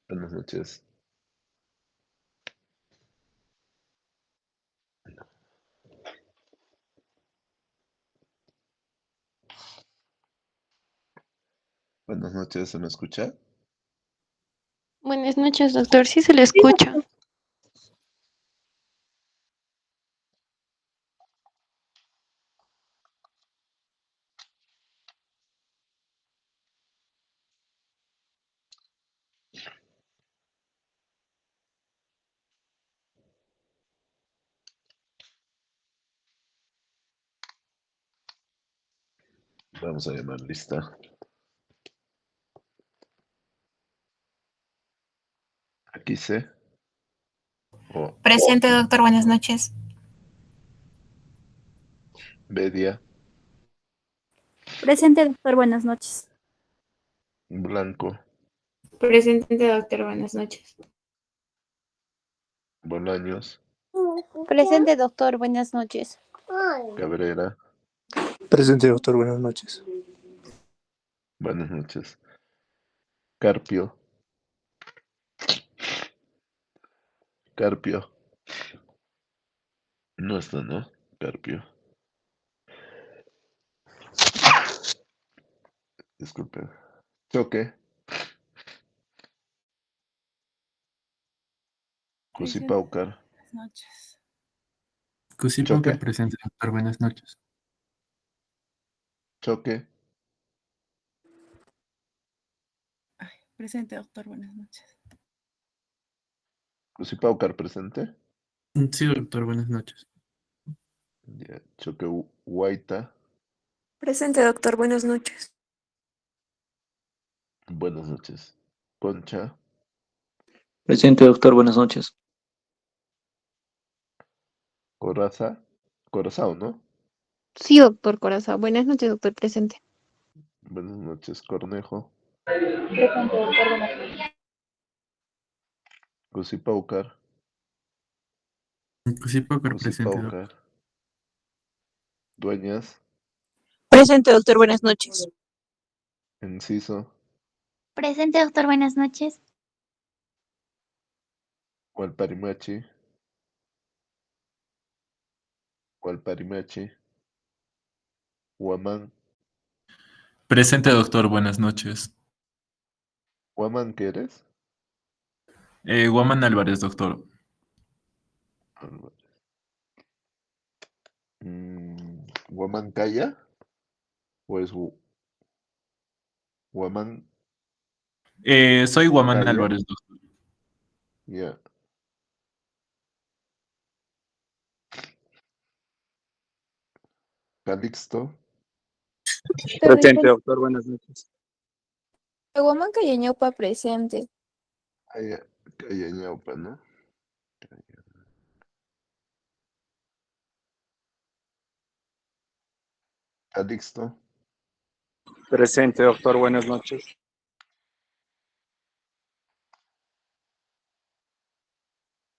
Buenas noches. Buenas noches, ¿se me escucha? Buenas noches, doctor. Sí se le escucha. Vamos a llamar lista. Aquí C. O Presente, doctor, buenas noches. Bedia. Presente, doctor, buenas noches. Blanco. Presente, doctor, buenas noches. Bolaños. Presente, doctor, buenas noches. Cabrera. Presente, doctor, buenas noches. Buenas noches. Carpio. Carpio. No está, ¿no? Carpio. Disculpe. Choque. Cusipaucar. Buenas noches. Choque. Presente, doctor, buenas noches. Choque. Presente, doctor, buenas noches. Cusipaucar presente. Sí, doctor, buenas noches. Ya. Choque Guaita. Presente, doctor. Buenas noches. Buenas noches. Concha. Presente, doctor, buenas noches. Coraza. Corazao, ¿no? Sí, doctor Corazón. Buenas noches, doctor. Presente. Buenas noches. Cornejo. Presente, doctor, buenas noches. Cusipaucar. Presente, doctor. Cusipaucar. Dueñas. Presente, doctor. Buenas noches. Enciso. Presente, doctor, buenas noches. Hualparimachi. Hualparimachi. Huamán. Presente, doctor, buenas noches. ¿Huamán qué eres? Guaman Álvarez, doctor. ¿Huamán Calla? ¿O es Huamán Soy Guaman Calla? Álvarez, doctor. Ya. Calixto. Presente, doctor, buenas noches. Huamanca y Ñaupa presente. Calla Ñaupa, ¿no? Calixto. Presente, doctor, buenas noches.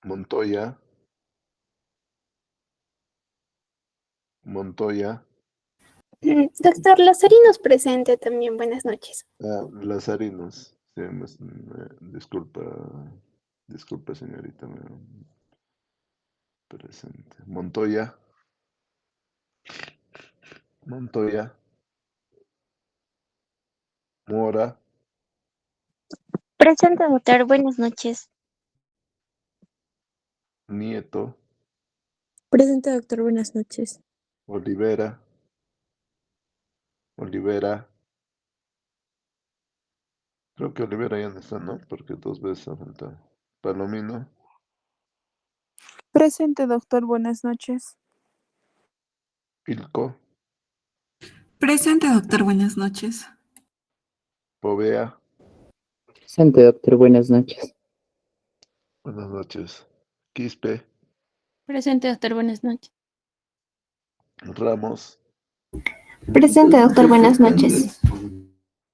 Montoya. Montoya. Doctor Lazarinos presente también. Buenas noches. Lazarinos. Sí, disculpa. Disculpa, señorita. Presente. Montoya. Montoya. Mora. Presente, doctor, buenas noches. Nieto. Presente, doctor, buenas noches. Olivera. Olivera. Creo que Olivera ya no está, ¿no? Porque dos veces ha faltado. Palomino. Presente, doctor, buenas noches. Pilco. Presente, doctor, buenas noches. Povea. Presente, doctor, buenas noches. Buenas noches. Quispe. Presente, doctor. Buenas noches. Ramos. Presente, doctor. Buenas noches.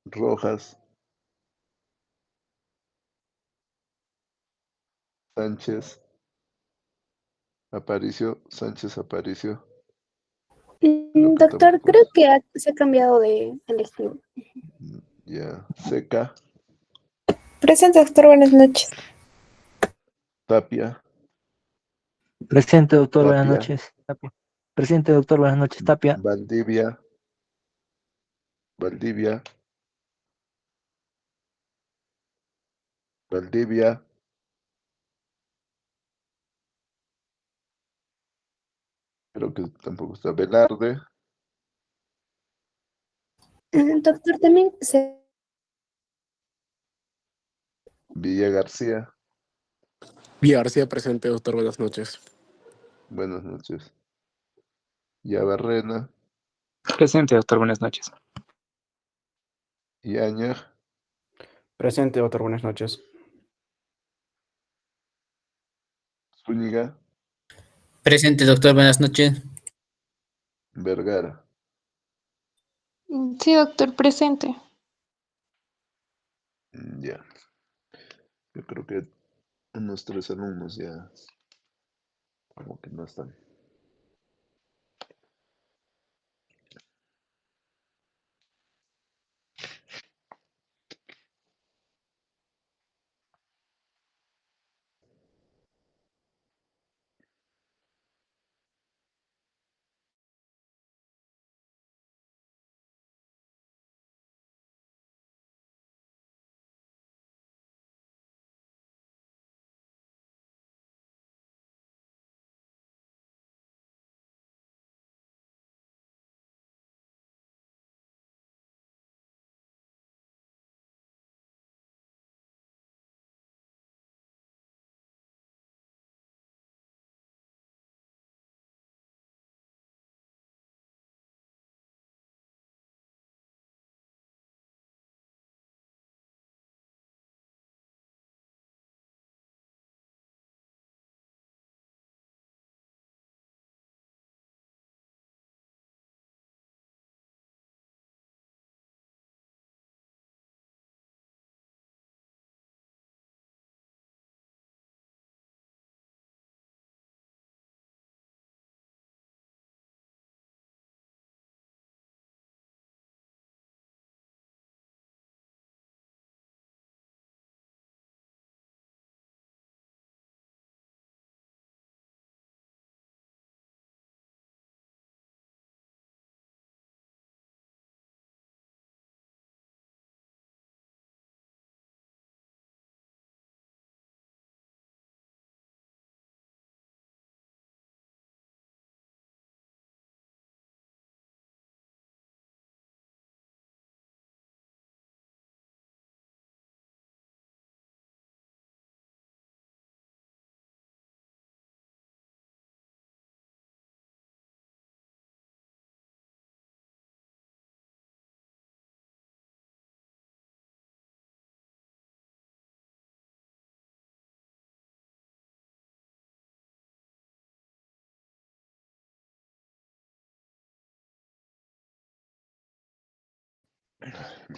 Rojas. Sánchez. Aparicio. Sánchez Aparicio. Creo que Doctor, tampoco creo es. que se ha cambiado de electivo. Ya. Seca. Presente, doctor. Buenas noches. Tapia, Presente, doctor. Buenas Tapia, noches. Tapia. Presente, doctor. Buenas noches. Tapia. Valdivia, Valdivia, Valdivia, creo que tampoco está. Velarde, Doctor, también se... Villa García, Villa García presente, doctor. Buenas noches. buenas noches. Yabarrena, Presente, doctor. Buenas noches. Yaña, Presente, doctor. Buenas noches. Zúñiga, Presente, doctor. Buenas noches. Vergara. Sí, doctor, presente. Ya, yo creo que unos 3 alumnos ya como que no están.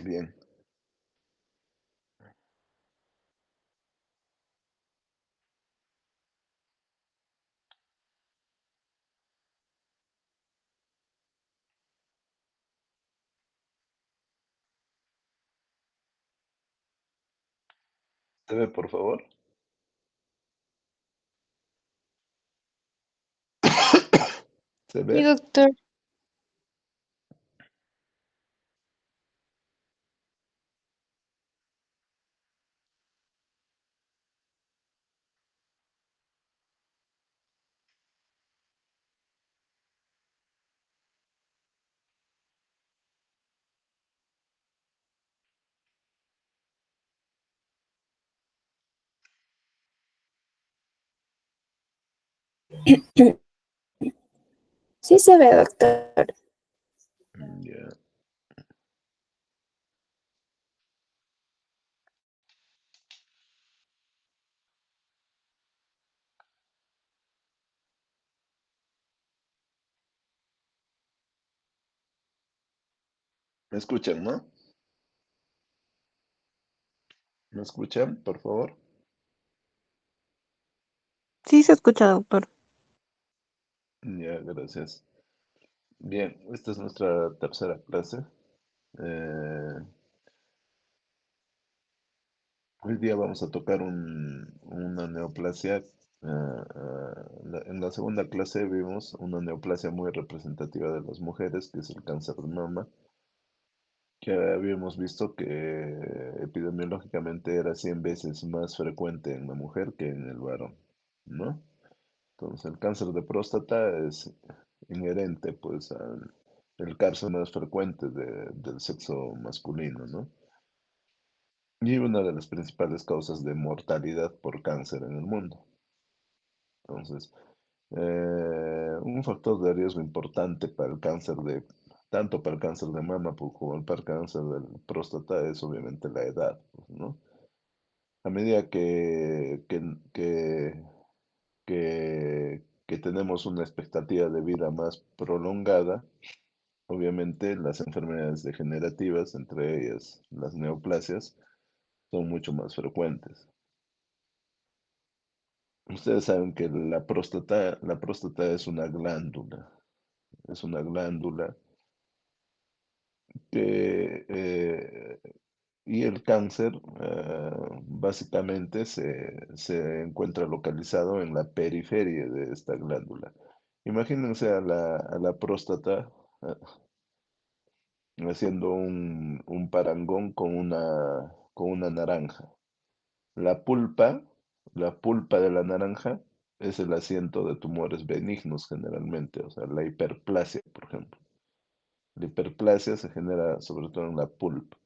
Bien. ¿Se ve, por favor? ¿Se Sí, ve? doctor. Sí se ve, doctor. Ya. ¿Me escuchan, no? ¿Me escuchan, por favor? Sí se escucha, doctor. Ya, gracias. Bien, esta es nuestra tercera clase. Eh, Hoy día vamos a tocar una neoplasia. En la segunda clase vimos una neoplasia muy representativa de las mujeres, que es el cáncer de mama, que habíamos visto que epidemiológicamente era 100 veces más frecuente en la mujer que en el varón, ¿no? Entonces, el cáncer de próstata es inherente, pues, al el cáncer más frecuente del sexo masculino, ¿no? Y una de las principales causas de mortalidad por cáncer en el mundo. Entonces, un factor de riesgo importante para el cáncer tanto para el cáncer de mama como para el cáncer de próstata es obviamente la edad, pues, ¿no? A medida que tenemos una expectativa de vida más prolongada, obviamente las enfermedades degenerativas, entre ellas las neoplasias, son mucho más frecuentes. Ustedes saben que la próstata es una glándula que, y el cáncer básicamente se encuentra localizado en la periferia de esta glándula. Imagínense a la próstata haciendo un parangón con una naranja. La pulpa, la pulpa de la naranja es el asiento de tumores benignos generalmente, o sea, la hiperplasia, por ejemplo. La hiperplasia se genera sobre todo en la pulpa,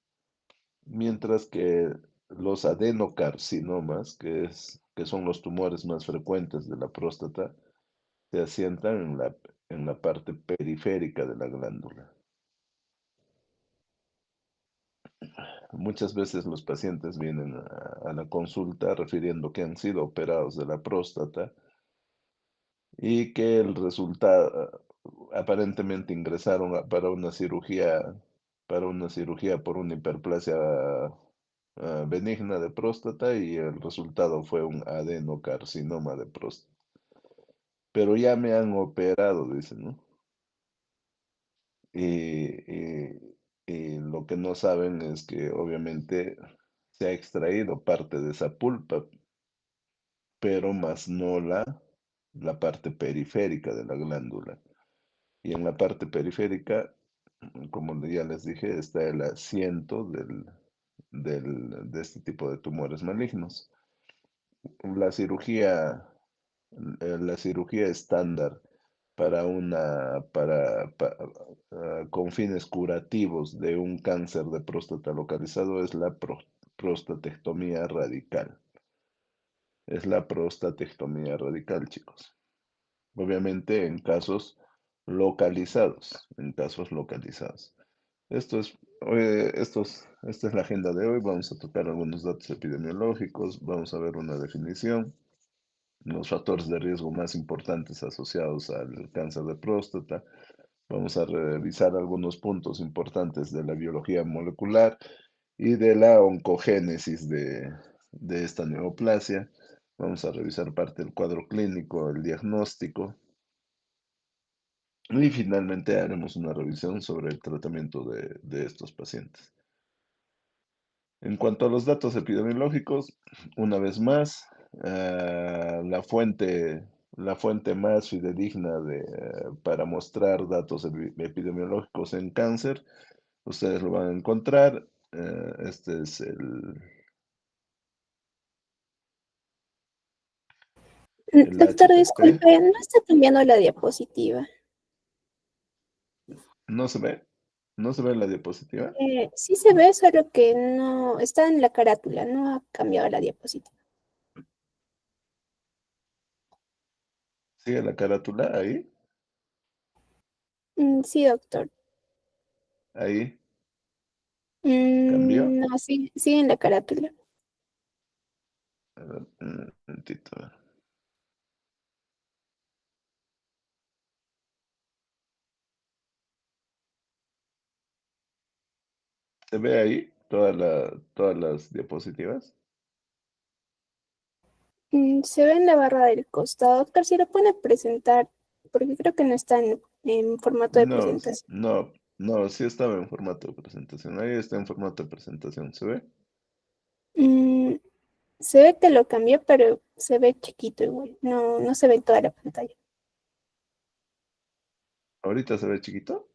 mientras que los adenocarcinomas, que son los tumores más frecuentes de la próstata, se asientan en la parte periférica de la glándula. Muchas veces los pacientes vienen a la consulta refiriendo que han sido operados de la próstata y que el resultado, aparentemente ingresaron para una cirugía por una hiperplasia benigna de próstata y el resultado fue un adenocarcinoma de próstata. Pero ya me han operado, dicen, ¿no? Y lo que no saben es que obviamente se ha extraído parte de esa pulpa, pero más no la parte periférica de la glándula. Y en la parte periférica, como ya les dije, está el asiento de este tipo de tumores malignos. La cirugía, la cirugía estándar con fines curativos de un cáncer de próstata localizado es la prostatectomía radical. Es la prostatectomía radical, chicos. Obviamente en casos localizados, Esta es la agenda de hoy. Vamos a tocar algunos datos epidemiológicos, vamos a ver una definición, los factores de riesgo más importantes asociados al cáncer de próstata. Vamos a revisar algunos puntos importantes de la biología molecular y de la oncogénesis de esta neoplasia. Vamos a revisar parte del cuadro clínico, el diagnóstico. Y finalmente haremos una revisión sobre el tratamiento de estos pacientes. En cuanto a los datos epidemiológicos, una vez más, la fuente más fidedigna para mostrar datos epidemiológicos en cáncer, ustedes lo van a encontrar. Este es el Doctor, HTTP. disculpe, no está cambiando la diapositiva. ¿No se ve? ¿No se ve la diapositiva? Sí se ve, solo que no está en la carátula, no ha cambiado la diapositiva. ¿Sigue la carátula ahí? Sí, doctor. Ahí. ¿Cambió? No, sí, sigue en la carátula. A ver, un momentito. ¿Se ve ahí todas las diapositivas? Se ve en la barra del costado. Doctor, si lo puede presentar, porque creo que no está en formato de presentación. No, sí estaba en formato de presentación. Ahí está en formato de presentación, ¿se ve? Se ve que lo cambió, pero se ve chiquito igual. No se ve en toda la pantalla. ¿Ahorita se ve chiquito?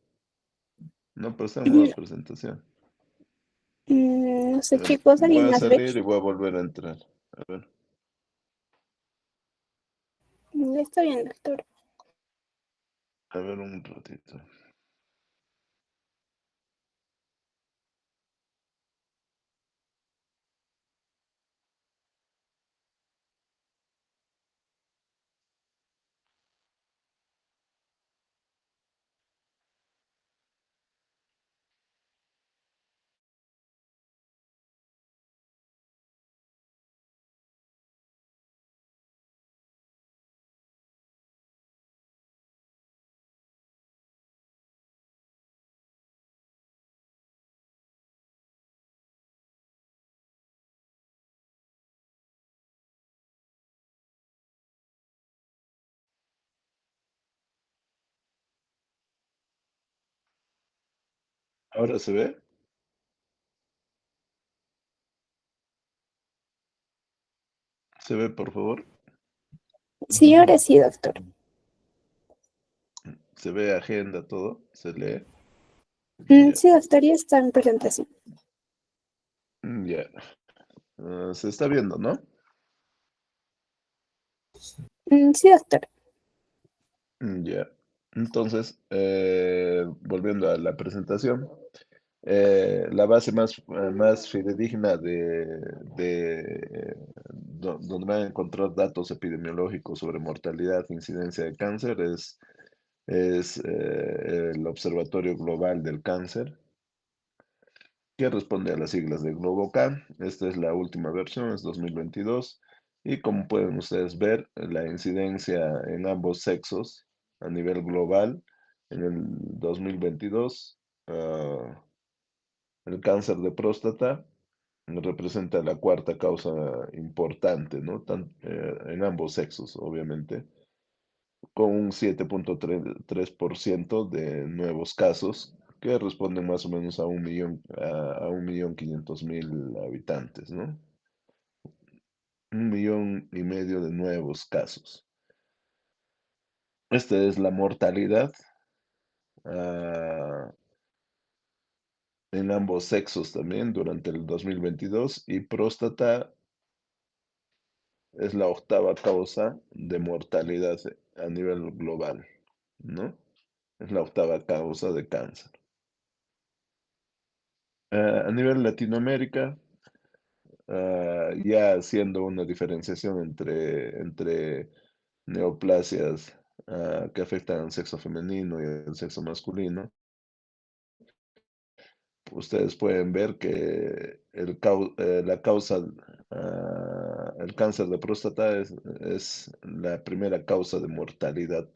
No, pero está en modo presentación. No sé, Espérame, chicos, voy ¿alguien a más ve? salir y voy a volver a entrar. A ver. Está bien, doctor. A ver un ratito. ¿Ahora se ve? ¿Se ve, por favor? Sí, ahora sí, doctor. ¿Se ve agenda, todo? ¿Se lee? Ya. Sí, doctor, ya está en presentación. Ya. Se está viendo, ¿no? Sí, doctor. Ya. Entonces, volviendo a la presentación, la base más fidedigna donde van a encontrar datos epidemiológicos sobre mortalidad e incidencia de cáncer es el Observatorio Global del Cáncer, que responde a las siglas de GloboCan. Esta es la última versión, es 2022. Y como pueden ustedes ver, la incidencia en ambos sexos a nivel global en el 2022, el cáncer de próstata representa la cuarta causa importante, ¿no? En ambos sexos, obviamente, con un 7,3% de nuevos casos que responden más o menos a 1.500.000 habitantes, ¿no? 1,500,000 de nuevos casos. Esta es la mortalidad ah, en ambos sexos también durante el 2022 y próstata es la octava causa de mortalidad a nivel global, ¿no? Es la octava causa de cáncer. A nivel Latinoamérica, ya haciendo una diferenciación entre neoplasias que afectan al sexo femenino y al sexo masculino, ustedes pueden ver que la causa, el cáncer de próstata es la primera causa de mortalidad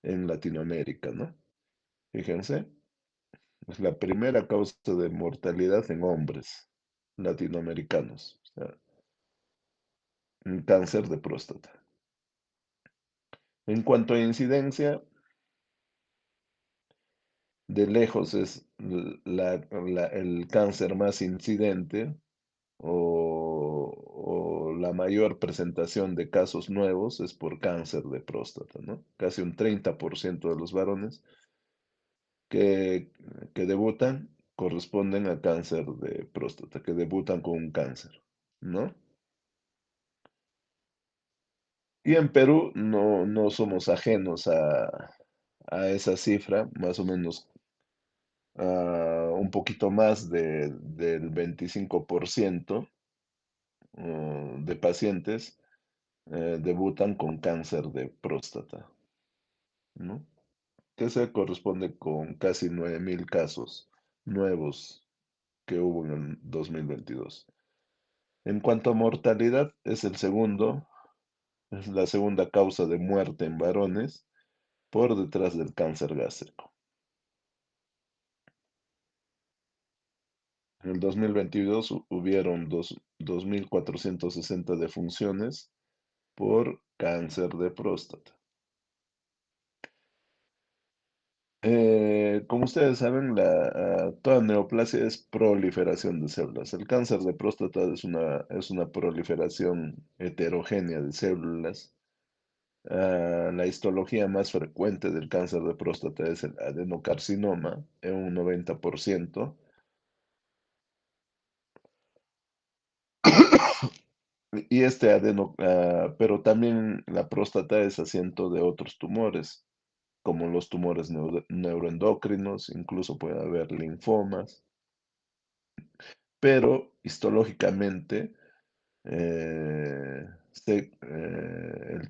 en Latinoamérica, ¿no? Fíjense, es la primera causa de mortalidad en hombres latinoamericanos, o sea, un cáncer de próstata. En cuanto a incidencia, de lejos es el cáncer más incidente o la mayor presentación de casos nuevos es por cáncer de próstata, ¿no? Casi un 30% de los varones que, que debutan corresponden a cáncer de próstata, que debutan con un cáncer, ¿no? Y en Perú no somos ajenos a esa cifra, más o menos un poquito más del 25% de pacientes debutan con cáncer de próstata, ¿no? Que se corresponde con casi 9.000 casos nuevos que hubo en el 2022. En cuanto a mortalidad, es la segunda causa de muerte en varones por detrás del cáncer gástrico. En el 2022 hubieron 2.460 defunciones por cáncer de próstata. como ustedes saben, toda neoplasia es proliferación de células. El cáncer de próstata es una proliferación heterogénea de células. La histología más frecuente del cáncer de próstata es el adenocarcinoma, en un 90%. Pero también la próstata es asiento de otros tumores, como los tumores neuroendocrinos, incluso puede haber linfomas, pero histológicamente el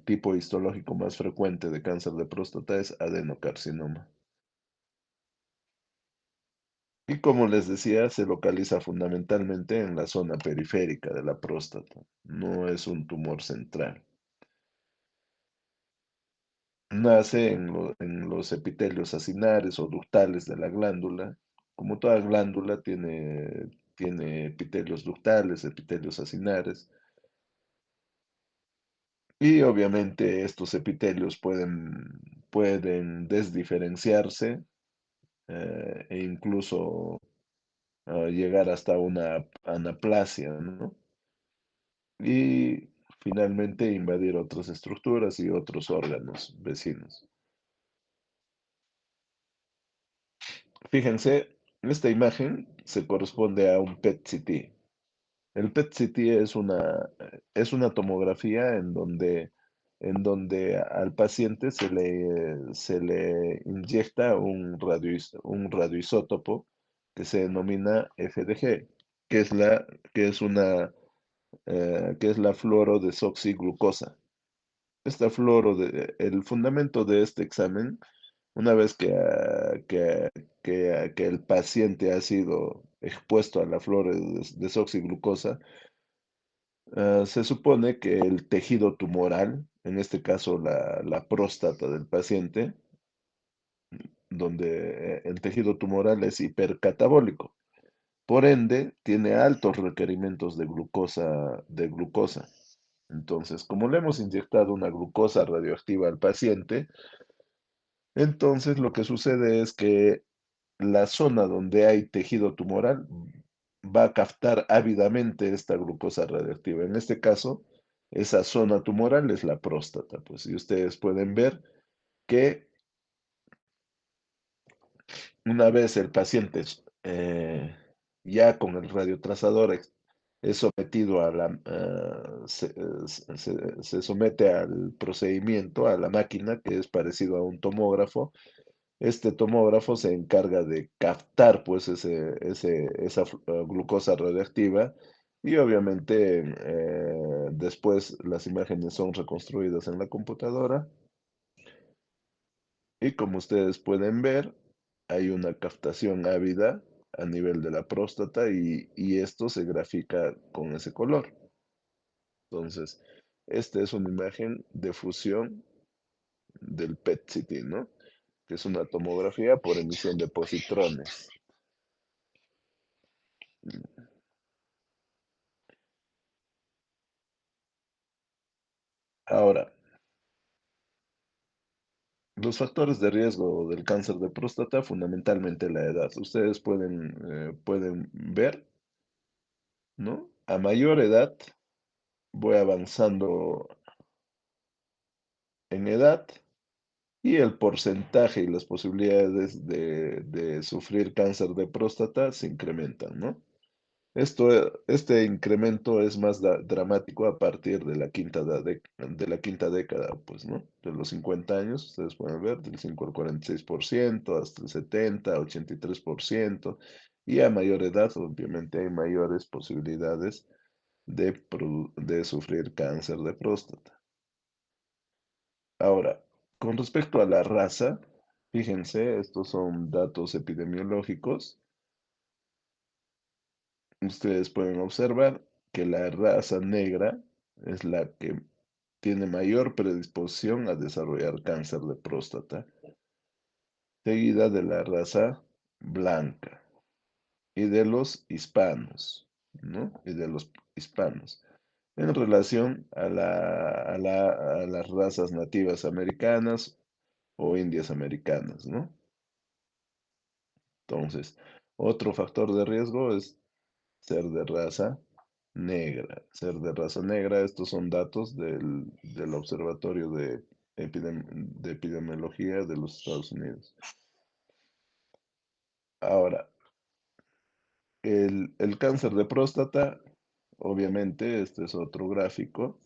tipo histológico más frecuente de cáncer de próstata es adenocarcinoma. Y como les decía, se localiza fundamentalmente en la zona periférica de la próstata, no es un tumor central. Nace en los epitelios acinares o ductales de la glándula. Como toda glándula tiene epitelios ductales, epitelios acinares. Y obviamente estos epitelios pueden desdiferenciarse e incluso llegar hasta una anaplasia, ¿no? Y finalmente invadir otras estructuras y otros órganos vecinos. Fíjense, esta imagen se corresponde a un PET-CT. El PET-CT es una tomografía en donde al paciente se le inyecta un radioisótopo que se denomina FDG, que es que es la fluorodesoxiglucosa. El fundamento de este examen, una vez que el paciente ha sido expuesto a la fluorodesoxiglucosa, se supone que el tejido tumoral, en este caso la próstata del paciente, donde el tejido tumoral es hipercatabólico, por ende tiene altos requerimientos de glucosa. Entonces, como le hemos inyectado una glucosa radioactiva al paciente, entonces lo que sucede es que la zona donde hay tejido tumoral va a captar ávidamente esta glucosa radioactiva. En este caso, esa zona tumoral es la próstata, pues, y ustedes pueden ver que una vez el paciente ya con el radiotrazador es sometido se somete al procedimiento, a la máquina, que es parecido a un tomógrafo. Este tomógrafo se encarga de captar pues esa glucosa radioactiva y obviamente después las imágenes son reconstruidas en la computadora y como ustedes pueden ver hay una captación ávida a nivel de la próstata y esto se grafica con ese color. Entonces, esta es una imagen de fusión del PET-CT, ¿no? Que es una tomografía por emisión de positrones. Ahora, los factores de riesgo del cáncer de próstata, fundamentalmente la edad. Ustedes pueden ver, ¿no? A mayor edad, voy avanzando en edad y el porcentaje y las posibilidades de sufrir cáncer de próstata se incrementan, ¿no? Este incremento es más dramático a partir de de la quinta década, pues, ¿no? De los 50 años, ustedes pueden ver, del 5 al 46%, hasta el 70, 83%, y a mayor edad, obviamente, hay mayores posibilidades de sufrir cáncer de próstata. Ahora, con respecto a la raza, fíjense, estos son datos epidemiológicos. Ustedes pueden observar que la raza negra es la que tiene mayor predisposición a desarrollar cáncer de próstata, seguida de la raza blanca y de los hispanos, ¿no? Y de los hispanos, en relación a las razas nativas americanas o indias americanas, ¿no? Entonces, otro factor de riesgo es ser de raza negra. Ser de raza negra, estos son datos del Observatorio de Epidemiología de los Estados Unidos. Ahora, el cáncer de próstata, obviamente, este es otro gráfico,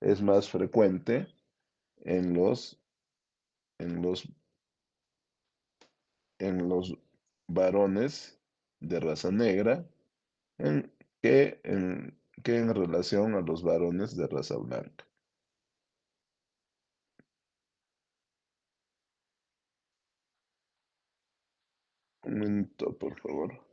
es más frecuente en los, en los, en los varones de raza negra en- que en relación a los varones de raza blanca. Un minuto, por favor.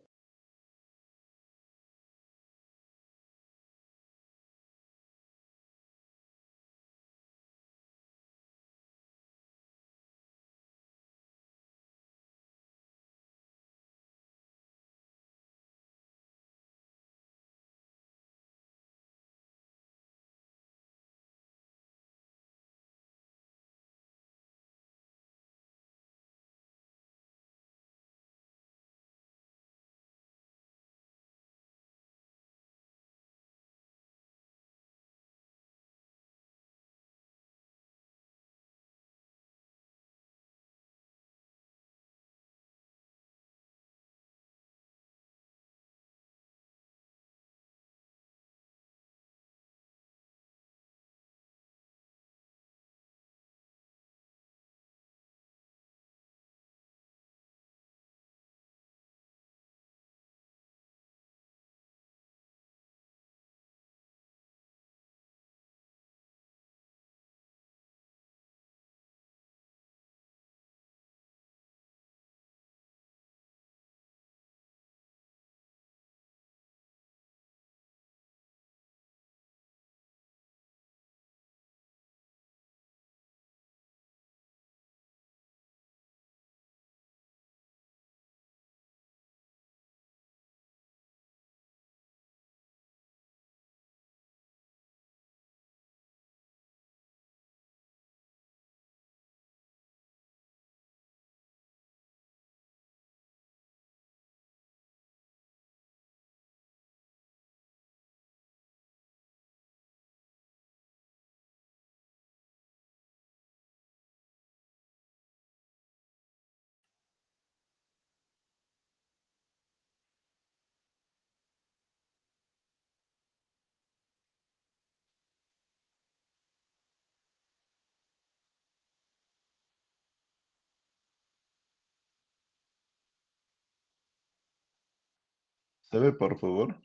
¿Se ve, por favor?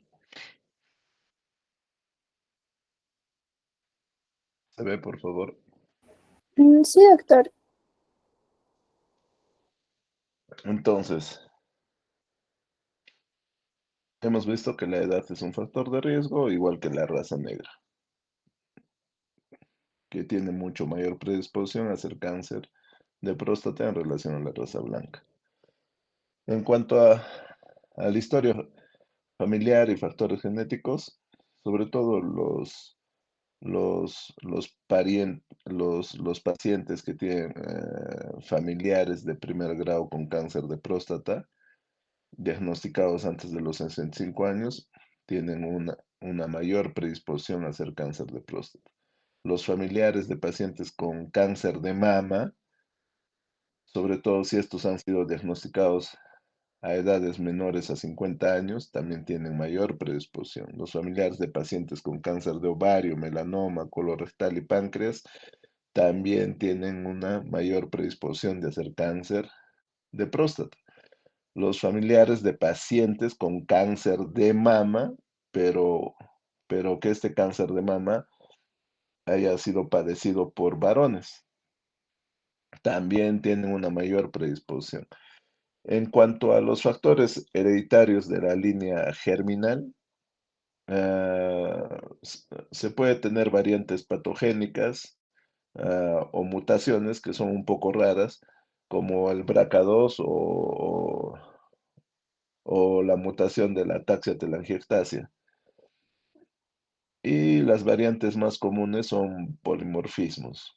¿Se ve, por favor? Sí, doctor. Entonces, hemos visto que la edad es un factor de riesgo, igual que la raza negra, que tiene mucho mayor predisposición a hacer cáncer de próstata en relación a la raza blanca. En cuanto a la historia familiar y factores genéticos, sobre todo los pacientes que tienen familiares de primer grado con cáncer de próstata, diagnosticados antes de los 65 años, tienen una mayor predisposición a hacer cáncer de próstata. Los familiares de pacientes con cáncer de mama, sobre todo si estos han sido diagnosticados a edades menores a 50 años, también tienen mayor predisposición. Los familiares de pacientes con cáncer de ovario, melanoma, colorectal y páncreas también tienen una mayor predisposición de hacer cáncer de próstata. Los familiares de pacientes con cáncer de mama, pero, pero que este cáncer de mama haya sido padecido por varones, también tienen una mayor predisposición. En cuanto a los factores hereditarios de la línea germinal, se puede tener variantes patogénicas o mutaciones que son un poco raras, como el BRCA2 o la mutación de la ataxia telangiectasia. Y las variantes más comunes son polimorfismos.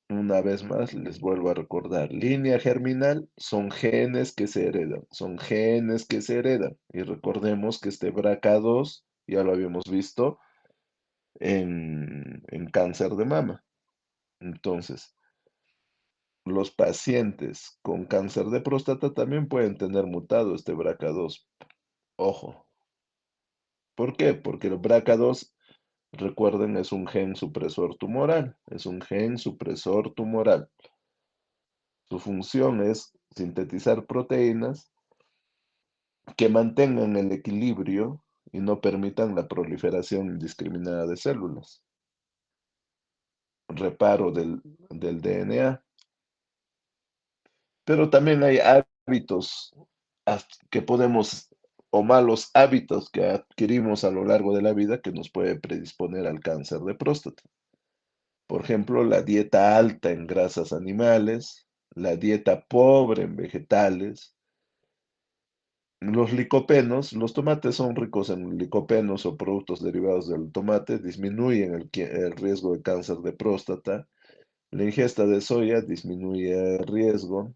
Una vez más, les vuelvo a recordar, línea germinal son genes que se heredan, son genes que se heredan. Y recordemos que este BRCA2 ya lo habíamos visto en cáncer de mama. Entonces, los pacientes con cáncer de próstata también pueden tener mutado este BRCA2. Ojo. ¿Por qué? Porque el BRCA2, recuerden, es un gen supresor tumoral. Es un gen supresor tumoral. Su función es sintetizar proteínas que mantengan el equilibrio y no permitan la proliferación indiscriminada de células. Reparo del DNA. Pero también hay hábitos que podemos, o malos hábitos que adquirimos a lo largo de la vida que nos puede predisponer al cáncer de próstata. Por ejemplo, la dieta alta en grasas animales, la dieta pobre en vegetales, los licopenos, los tomates son ricos en licopenos o productos derivados del tomate, disminuyen el riesgo de cáncer de próstata. La ingesta de soya disminuye el riesgo.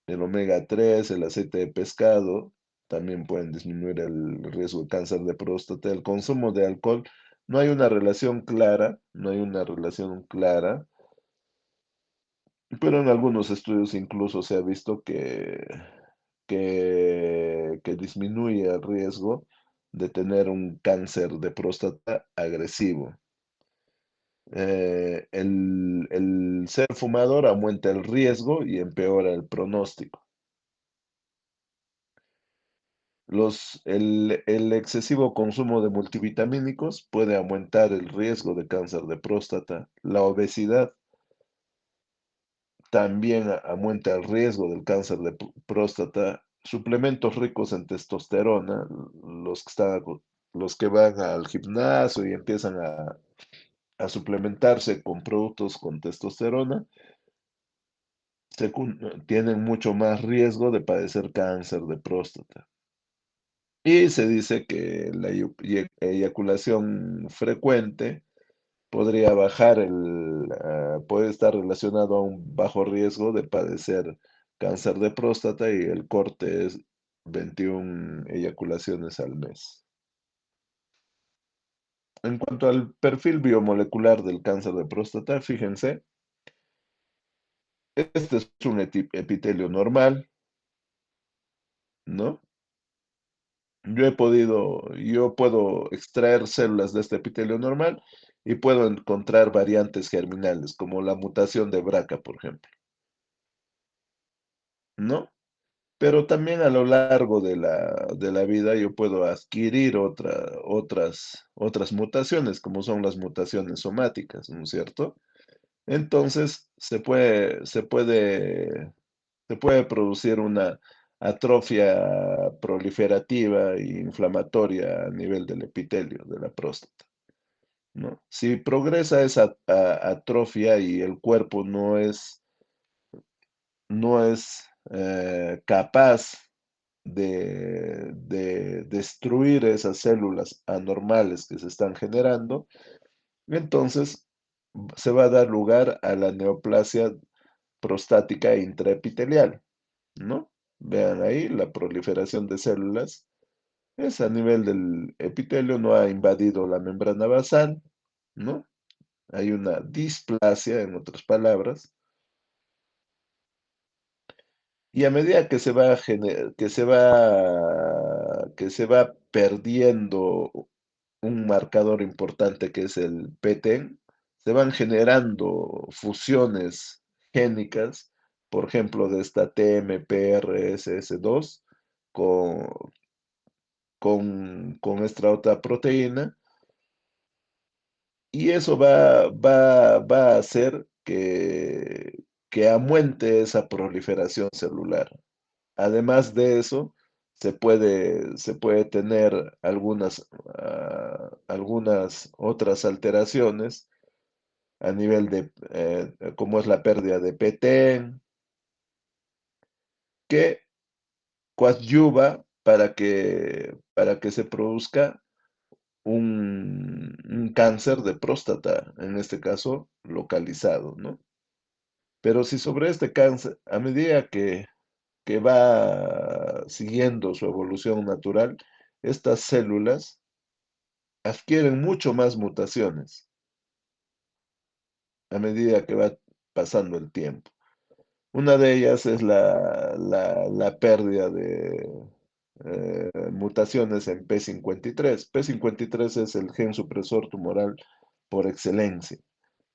El omega 3, el aceite de pescado, también pueden disminuir el riesgo de cáncer de próstata. El consumo de alcohol, no hay una relación clara, no hay una relación clara, pero en algunos estudios incluso se ha visto que disminuye el riesgo de tener un cáncer de próstata agresivo. El ser fumador aumenta el riesgo y empeora el pronóstico. El excesivo consumo de multivitamínicos puede aumentar el riesgo de cáncer de próstata. La obesidad también aumenta el riesgo del cáncer de próstata. Suplementos ricos en testosterona, los que van al gimnasio y empiezan a suplementarse con productos con testosterona, tienen mucho más riesgo de padecer cáncer de próstata. Y se dice que la eyaculación frecuente podría puede estar relacionado a un bajo riesgo de padecer cáncer de próstata y el corte es 21 eyaculaciones al mes. En cuanto al perfil biomolecular del cáncer de próstata, fíjense, este es un epitelio normal, ¿no? Yo puedo extraer células de este epitelio normal y puedo encontrar variantes germinales, como la mutación de BRCA, por ejemplo, ¿no? Pero también a lo largo de la vida yo puedo adquirir otras mutaciones, como son las mutaciones somáticas, ¿no es cierto? Entonces se puede producir una atrofia proliferativa e inflamatoria a nivel del epitelio de la próstata, ¿no? Si progresa esa atrofia y el cuerpo no es capaz de destruir esas células anormales que se están generando, entonces se va a dar lugar a la neoplasia prostática intraepitelial, ¿no? Vean ahí, la proliferación de células es a nivel del epitelio, no ha invadido la membrana basal, ¿no? Hay una displasia, en otras palabras, y a medida que se va perdiendo un marcador importante que es el PTEN, se van generando fusiones génicas, por ejemplo, de esta TMPRSS2 con, con esta otra proteína, y eso va a hacer que aumente esa proliferación celular. Además de eso, se puede tener algunas otras alteraciones a nivel como es la pérdida de PTEN, que coadyuva para que se produzca un cáncer de próstata, en este caso localizado, ¿no? Pero si sobre este cáncer, a medida que va siguiendo su evolución natural, estas células adquieren mucho más mutaciones a medida que va pasando el tiempo. Una de ellas es la pérdida de mutaciones en P53. P53 es el gen supresor tumoral por excelencia.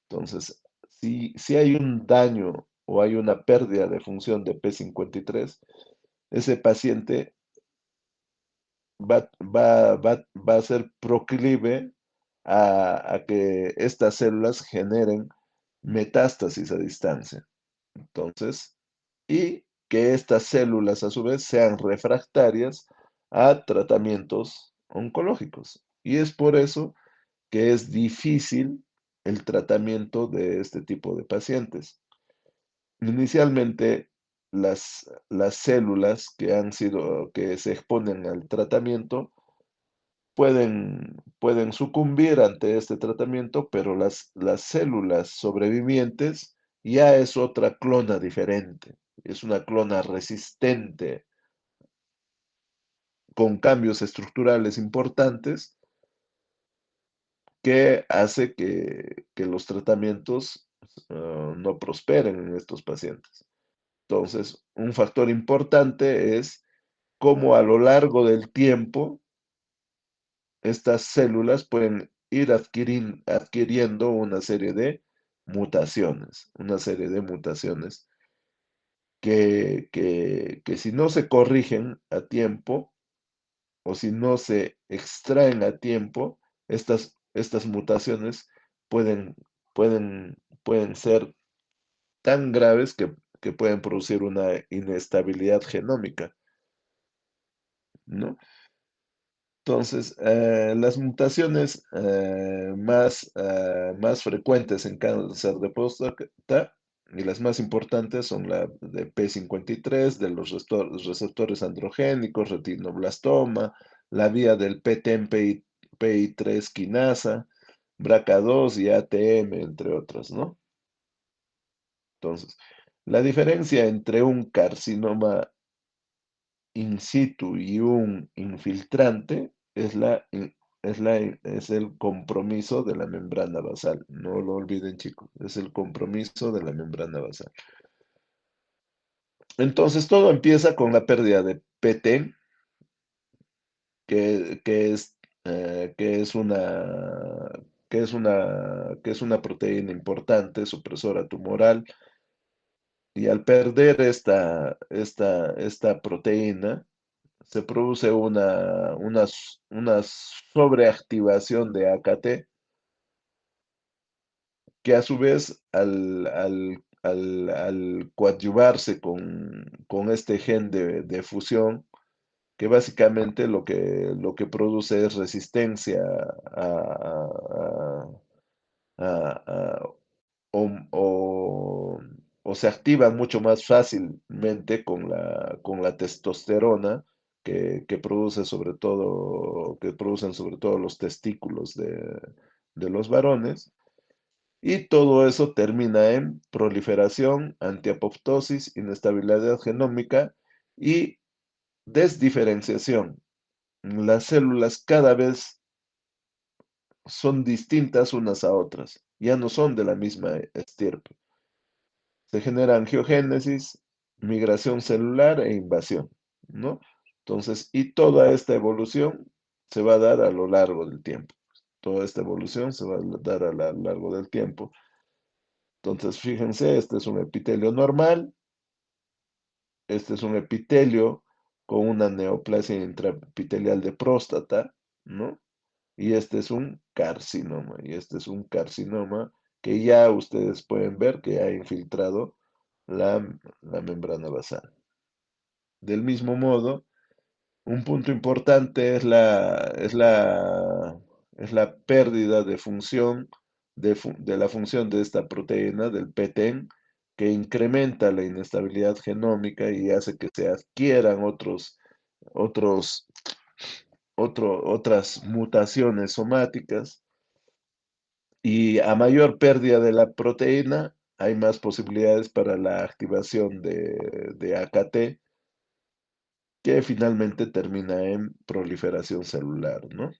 Entonces, si hay un daño o hay una pérdida de función de P53, ese paciente va a ser proclive a que estas células generen metástasis a distancia. Entonces, y que estas células a su vez sean refractarias a tratamientos oncológicos. Y es por eso que es difícil el tratamiento de este tipo de pacientes. Inicialmente, las células que se exponen al tratamiento pueden sucumbir ante este tratamiento, pero las células sobrevivientes ya es otra clona diferente, es una clona resistente con cambios estructurales importantes que hace que los tratamientos no prosperen en estos pacientes. Entonces, un factor importante es cómo a lo largo del tiempo estas células pueden ir adquiriendo una serie de mutaciones, que si no se corrigen a tiempo o si no se extraen a tiempo, estas mutaciones pueden, pueden ser tan graves que pueden producir una inestabilidad genómica, ¿no? Entonces, las mutaciones más frecuentes en cáncer de próstata y las más importantes son la de P53, de los receptores androgénicos, retinoblastoma, la vía del PTEN-PI3 quinasa, BRCA2 y ATM, entre otras, ¿no? Entonces, la diferencia entre un carcinoma in situ y un infiltrante es el compromiso de la membrana basal. No lo olviden, chicos, es el compromiso de la membrana basal. Entonces, todo empieza con la pérdida de PT, que es una proteína importante, supresora tumoral, y al perder esta proteína, se produce una sobreactivación de AKT, que a su vez al coadyuvarse con este gen de fusión, que básicamente lo que produce es resistencia a- a- o, o se activa mucho más fácilmente con la testosterona que producen sobre todo los testículos de los varones. Y todo eso termina en proliferación, antiapoptosis, inestabilidad genómica y desdiferenciación. Las células cada vez son distintas unas a otras, ya no son de la misma estirpe. Se genera angiogénesis, migración celular e invasión, ¿no? Entonces, y toda esta evolución se va a dar a lo largo del tiempo. Toda esta evolución se va a dar a lo largo del tiempo. Entonces, fíjense, este es un epitelio normal, este es un epitelio con una neoplasia intraepitelial de próstata, ¿no? Y este es un carcinoma, y este es un carcinoma que ya ustedes pueden ver que ha infiltrado la membrana basal. Del mismo modo, un punto importante es la pérdida de función, de la función de esta proteína, del PTEN, que incrementa la inestabilidad genómica y hace que se adquieran otras mutaciones somáticas. Y a mayor pérdida de la proteína, hay más posibilidades para la activación de AKT, que finalmente termina en proliferación celular, ¿no?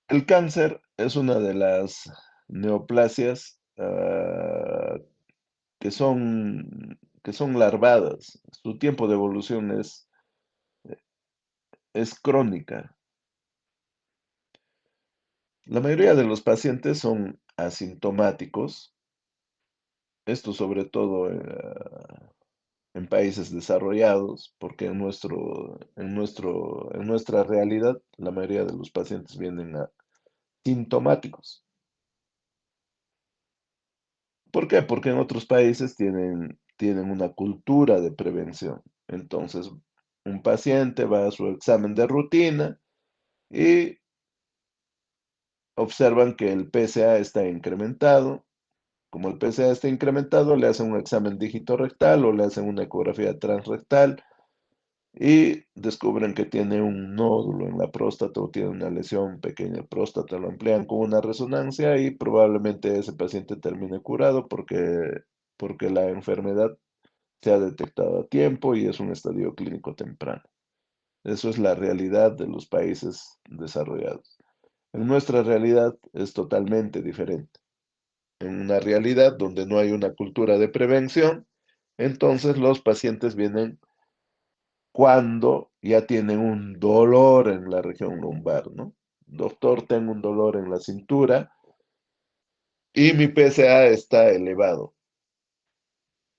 El cáncer es una de las neoplasias que son larvadas. Su tiempo de evolución es crónica. La mayoría de los pacientes son asintomáticos, esto sobre todo en países desarrollados, porque en nuestra realidad la mayoría de los pacientes vienen asintomáticos. ¿Por qué? Porque en otros países tienen una cultura de prevención. Entonces, un paciente va a su examen de rutina y observan que el PSA está incrementado. Como el PSA está incrementado, le hacen un examen dígito rectal o le hacen una ecografía transrectal y descubren que tiene un nódulo en la próstata o tiene una lesión pequeña en próstata, lo emplean con una resonancia y probablemente ese paciente termine curado porque la enfermedad se ha detectado a tiempo y es un estadio clínico temprano. Eso es la realidad de los países desarrollados. En nuestra realidad es totalmente diferente. En una realidad donde no hay una cultura de prevención, entonces los pacientes vienen cuando ya tienen un dolor en la región lumbar, ¿no? Doctor, tengo un dolor en la cintura y mi PSA está elevado.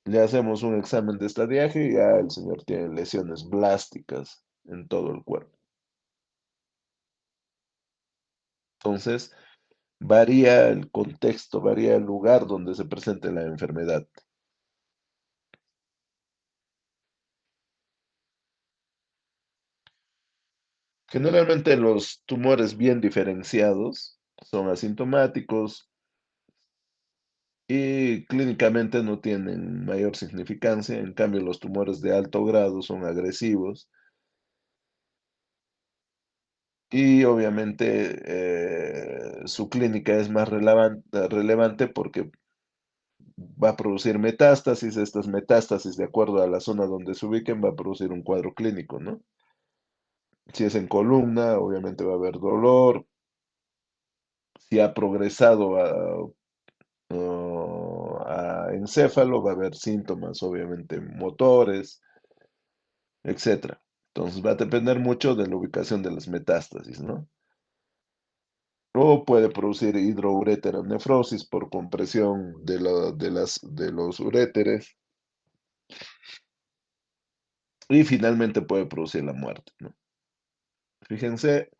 Le hacemos un examen de estadiaje y ya el señor tiene lesiones blásticas en todo el cuerpo. Entonces, varía el contexto, varía el lugar donde se presente la enfermedad. Generalmente los tumores bien diferenciados son asintomáticos y clínicamente no tienen mayor significancia. En cambio, los tumores de alto grado son agresivos y obviamente su clínica es más relevante porque va a producir metástasis. Estas metástasis, de acuerdo a la zona donde se ubiquen, va a producir un cuadro clínico, ¿no? Si es en columna, obviamente va a haber dolor. Si ha progresado a encéfalo, va a haber síntomas, obviamente, motores, etcétera. Entonces va a depender mucho de la ubicación de las metástasis, ¿no? O puede producir hidroureteronefrosis por compresión de los uréteres. Y finalmente puede producir la muerte, ¿no? Fíjense,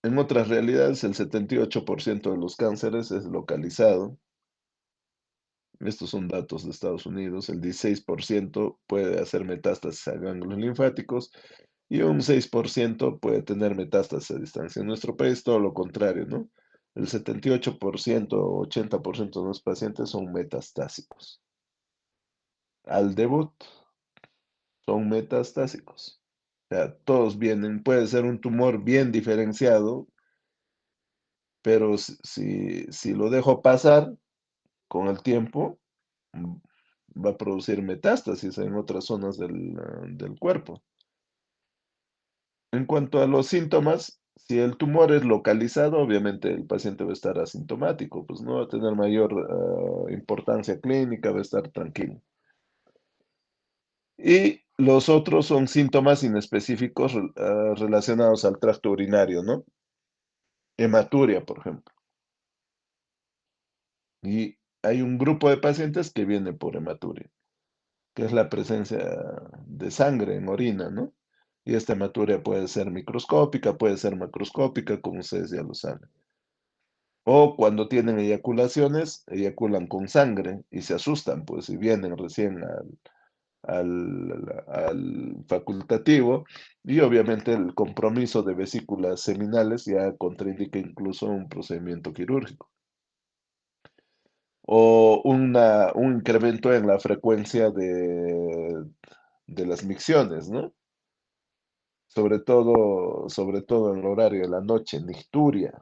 en otras realidades el 78% de los cánceres es localizado. Estos son datos de Estados Unidos. El 16% puede hacer metástasis a ganglios linfáticos y un 6% puede tener metástasis a distancia. En nuestro país todo lo contrario, ¿no? El 78% o 80% de los pacientes son metastásicos. Al debut son metastásicos. O sea, todos vienen, puede ser un tumor bien diferenciado, pero si lo dejo pasar con el tiempo, mm, va a producir metástasis en otras zonas del cuerpo. En cuanto a los síntomas, si el tumor es localizado, obviamente el paciente va a estar asintomático, pues no va a tener mayor importancia clínica, va a estar tranquilo. Y los otros son síntomas inespecíficos relacionados al tracto urinario, ¿no? Hematuria, por ejemplo. Y hay un grupo de pacientes que viene por hematuria, que es la presencia de sangre en orina, ¿no? Y esta hematuria puede ser microscópica, puede ser macroscópica, como ustedes ya lo saben. O cuando tienen eyaculaciones, eyaculan con sangre y se asustan, pues, y vienen recién al facultativo. Y obviamente el compromiso de vesículas seminales ya contraindica incluso un procedimiento quirúrgico. O un incremento en la frecuencia de las micciones, ¿no? Sobre todo en el horario de la noche, nicturia.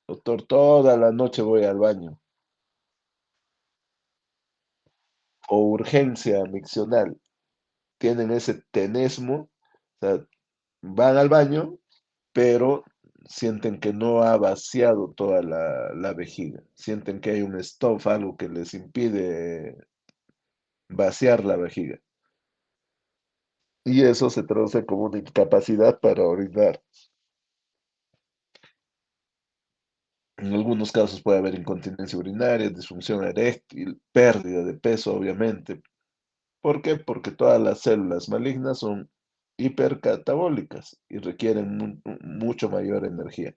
Doctor, toda la noche voy al baño. O urgencia miccional. Tienen ese tenesmo, o sea, van al baño, pero sienten que no ha vaciado toda la vejiga. Sienten que hay un stop, algo que les impide vaciar la vejiga. Y eso se traduce como una incapacidad para orinar. En algunos casos puede haber incontinencia urinaria, disfunción eréctil, pérdida de peso, obviamente. ¿Por qué? Porque todas las células malignas son hipercatabólicas y requieren mucho mayor energía.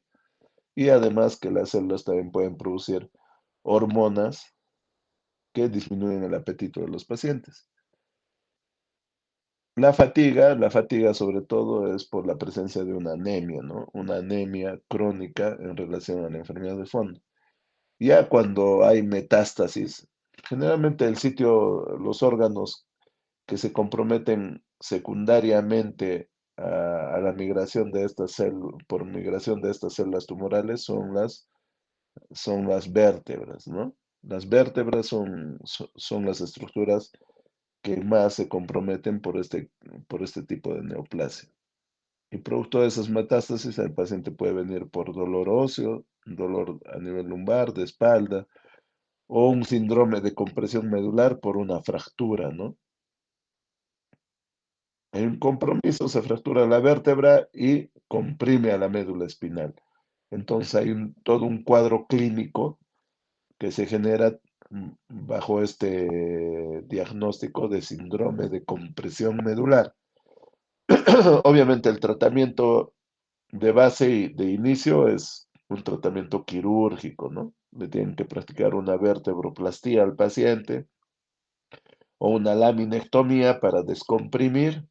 Y además que las células también pueden producir hormonas que disminuyen el apetito de los pacientes. La fatiga sobre todo es por la presencia de una anemia, ¿no? Una anemia crónica en relación a la enfermedad de fondo. Ya cuando hay metástasis, generalmente los órganos que se comprometen secundariamente a la migración de estas células, por migración de estas células tumorales son las vértebras, ¿no? Las vértebras son las estructuras que más se comprometen por este tipo de neoplasia. Y producto de esas metástasis, el paciente puede venir por dolor óseo, dolor a nivel lumbar, de espalda, o un síndrome de compresión medular por una fractura, ¿no? En un compromiso se fractura la vértebra y comprime a la médula espinal. Entonces hay todo un cuadro clínico que se genera bajo este diagnóstico de síndrome de compresión medular. Obviamente el tratamiento de base y de inicio es un tratamiento quirúrgico, ¿no? Le tienen que practicar una vertebroplastía al paciente o una laminectomía para descomprimir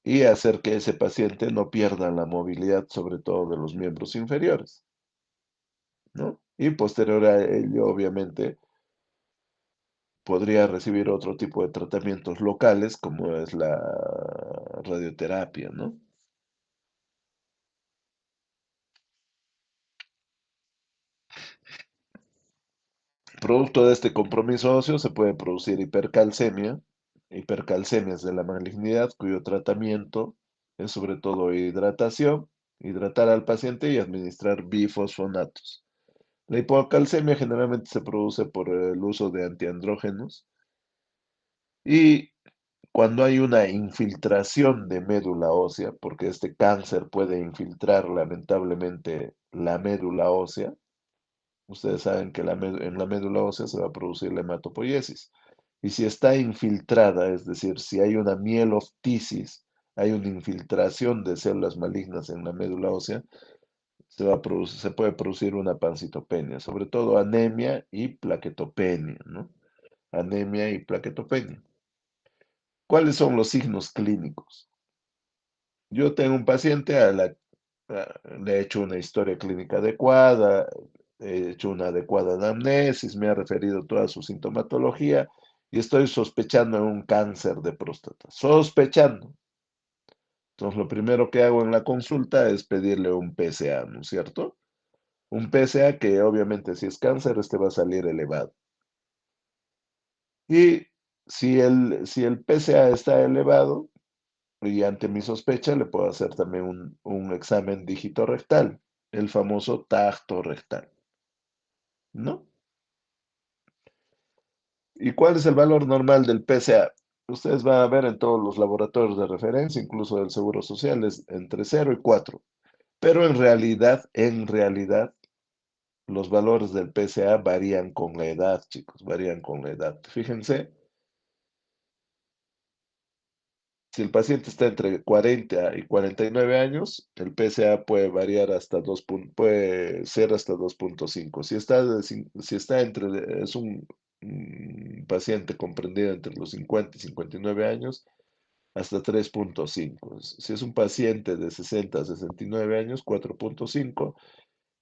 y hacer que ese paciente no pierda la movilidad, sobre todo de los miembros inferiores, ¿no? Y posterior a ello, obviamente, podría recibir otro tipo de tratamientos locales, como es la radioterapia, ¿no? Producto de este compromiso óseo se puede producir hipercalcemias de la malignidad, cuyo tratamiento es sobre todo hidratar al paciente y administrar bifosfonatos. La hipocalcemia generalmente se produce por el uso de antiandrógenos y cuando hay una infiltración de médula ósea, porque este cáncer puede infiltrar lamentablemente la médula ósea. Ustedes saben que en la médula ósea se va a producir la hematopoiesis. Y si está infiltrada, es decir, si hay una mieloftisis, hay una infiltración de células malignas en la médula ósea, se puede producir una pancitopenia, sobre todo anemia y plaquetopenia, ¿no? Anemia y plaquetopenia. ¿Cuáles son los signos clínicos? Yo tengo un paciente le he hecho una historia clínica adecuada, he hecho una adecuada anamnesis, me ha referido toda su sintomatología y estoy sospechando en un cáncer de próstata. Sospechando. Entonces, lo primero que hago en la consulta es pedirle un PSA, ¿no es cierto? Un PSA que obviamente si es cáncer, este va a salir elevado. Y si el PSA está elevado, y ante mi sospecha le puedo hacer también un examen dígito rectal, el famoso tacto rectal, ¿no? ¿Y cuál es el valor normal del PSA? Ustedes van a ver en todos los laboratorios de referencia, incluso del Seguro Social, es entre 0 y 4. Pero en realidad, los valores del PSA varían con la edad, chicos, varían con la edad. Fíjense, si el paciente está entre 40 y 49 años, el PSA puede variar hasta puede ser hasta 2.5. Si está es un paciente comprendido entre los 50 y 59 años, hasta 3.5. Si es un paciente de 60 a 69 años, 4.5.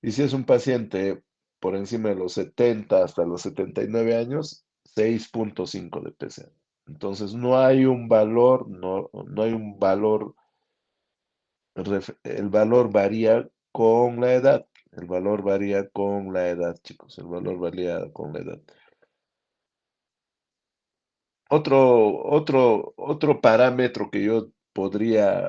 Y si es un paciente por encima de los 70 hasta los 79 años, 6.5 de PSA. Entonces no hay un valor, no hay un valor, el valor varía con la edad. El valor varía con la edad, chicos. El valor varía con la edad. Otro parámetro que yo podría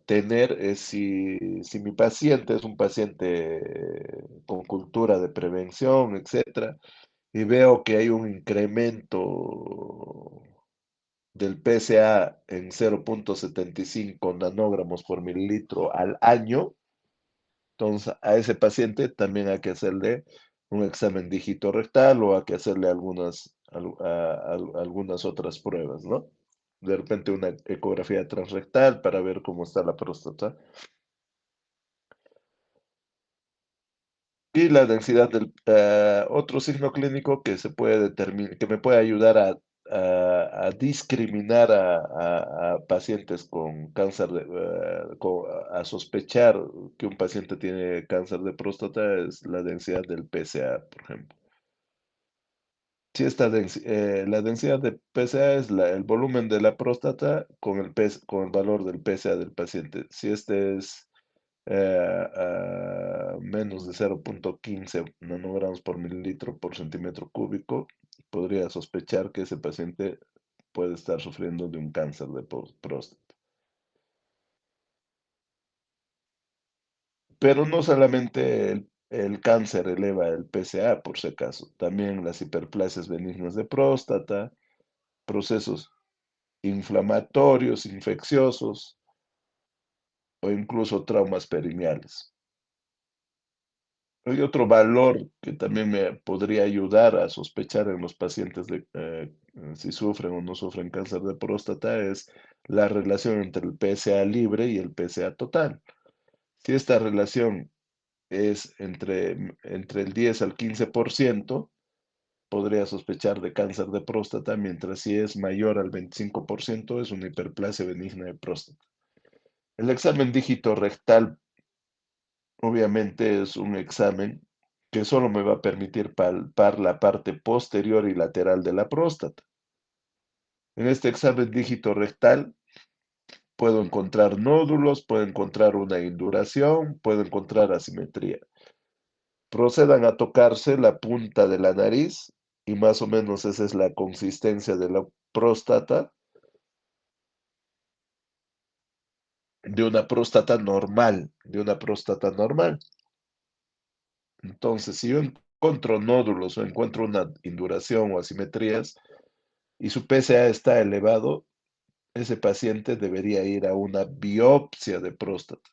tener es si mi paciente es un paciente con cultura de prevención, etcétera, y veo que hay un incremento del PSA en 0,75 nanogramos por mililitro al año, entonces a ese paciente también hay que hacerle un examen dígito rectal o hay que hacerle algunas otras pruebas, ¿no? De repente una ecografía transrectal para ver cómo está la próstata. Y la densidad del otro signo clínico que se puede determinar, que me puede ayudar a discriminar a pacientes con cáncer, a sospechar que un paciente tiene cáncer de próstata es la densidad del PSA, por ejemplo. Si la densidad de PSA es el volumen de la próstata con el valor del PSA del paciente. Si este es menos de 0,15 nanogramos por mililitro por centímetro cúbico, podría sospechar que ese paciente puede estar sufriendo de un cáncer de próstata. Pero no solamente el cáncer eleva el PSA, por si acaso, también las hiperplasias benignas de próstata, procesos inflamatorios, infecciosos o incluso traumas perineales. Hay otro valor que también me podría ayudar a sospechar en los pacientes de si sufren o no sufren cáncer de próstata es la relación entre el PSA libre y el PSA total. Si esta relación es entre el 10 al 15%, podría sospechar de cáncer de próstata, mientras si es mayor al 25% es una hiperplasia benigna de próstata. El examen dígito rectal obviamente es un examen que solo me va a permitir palpar la parte posterior y lateral de la próstata. En este examen dígito rectal puedo encontrar nódulos, puedo encontrar una induración, puedo encontrar asimetría. Procedan a tocarse la punta de la nariz y más o menos esa es la consistencia de la próstata, de una próstata normal, Entonces, si yo encuentro nódulos o encuentro una induración o asimetrías y su PSA está elevado, ese paciente debería ir a una biopsia de próstata.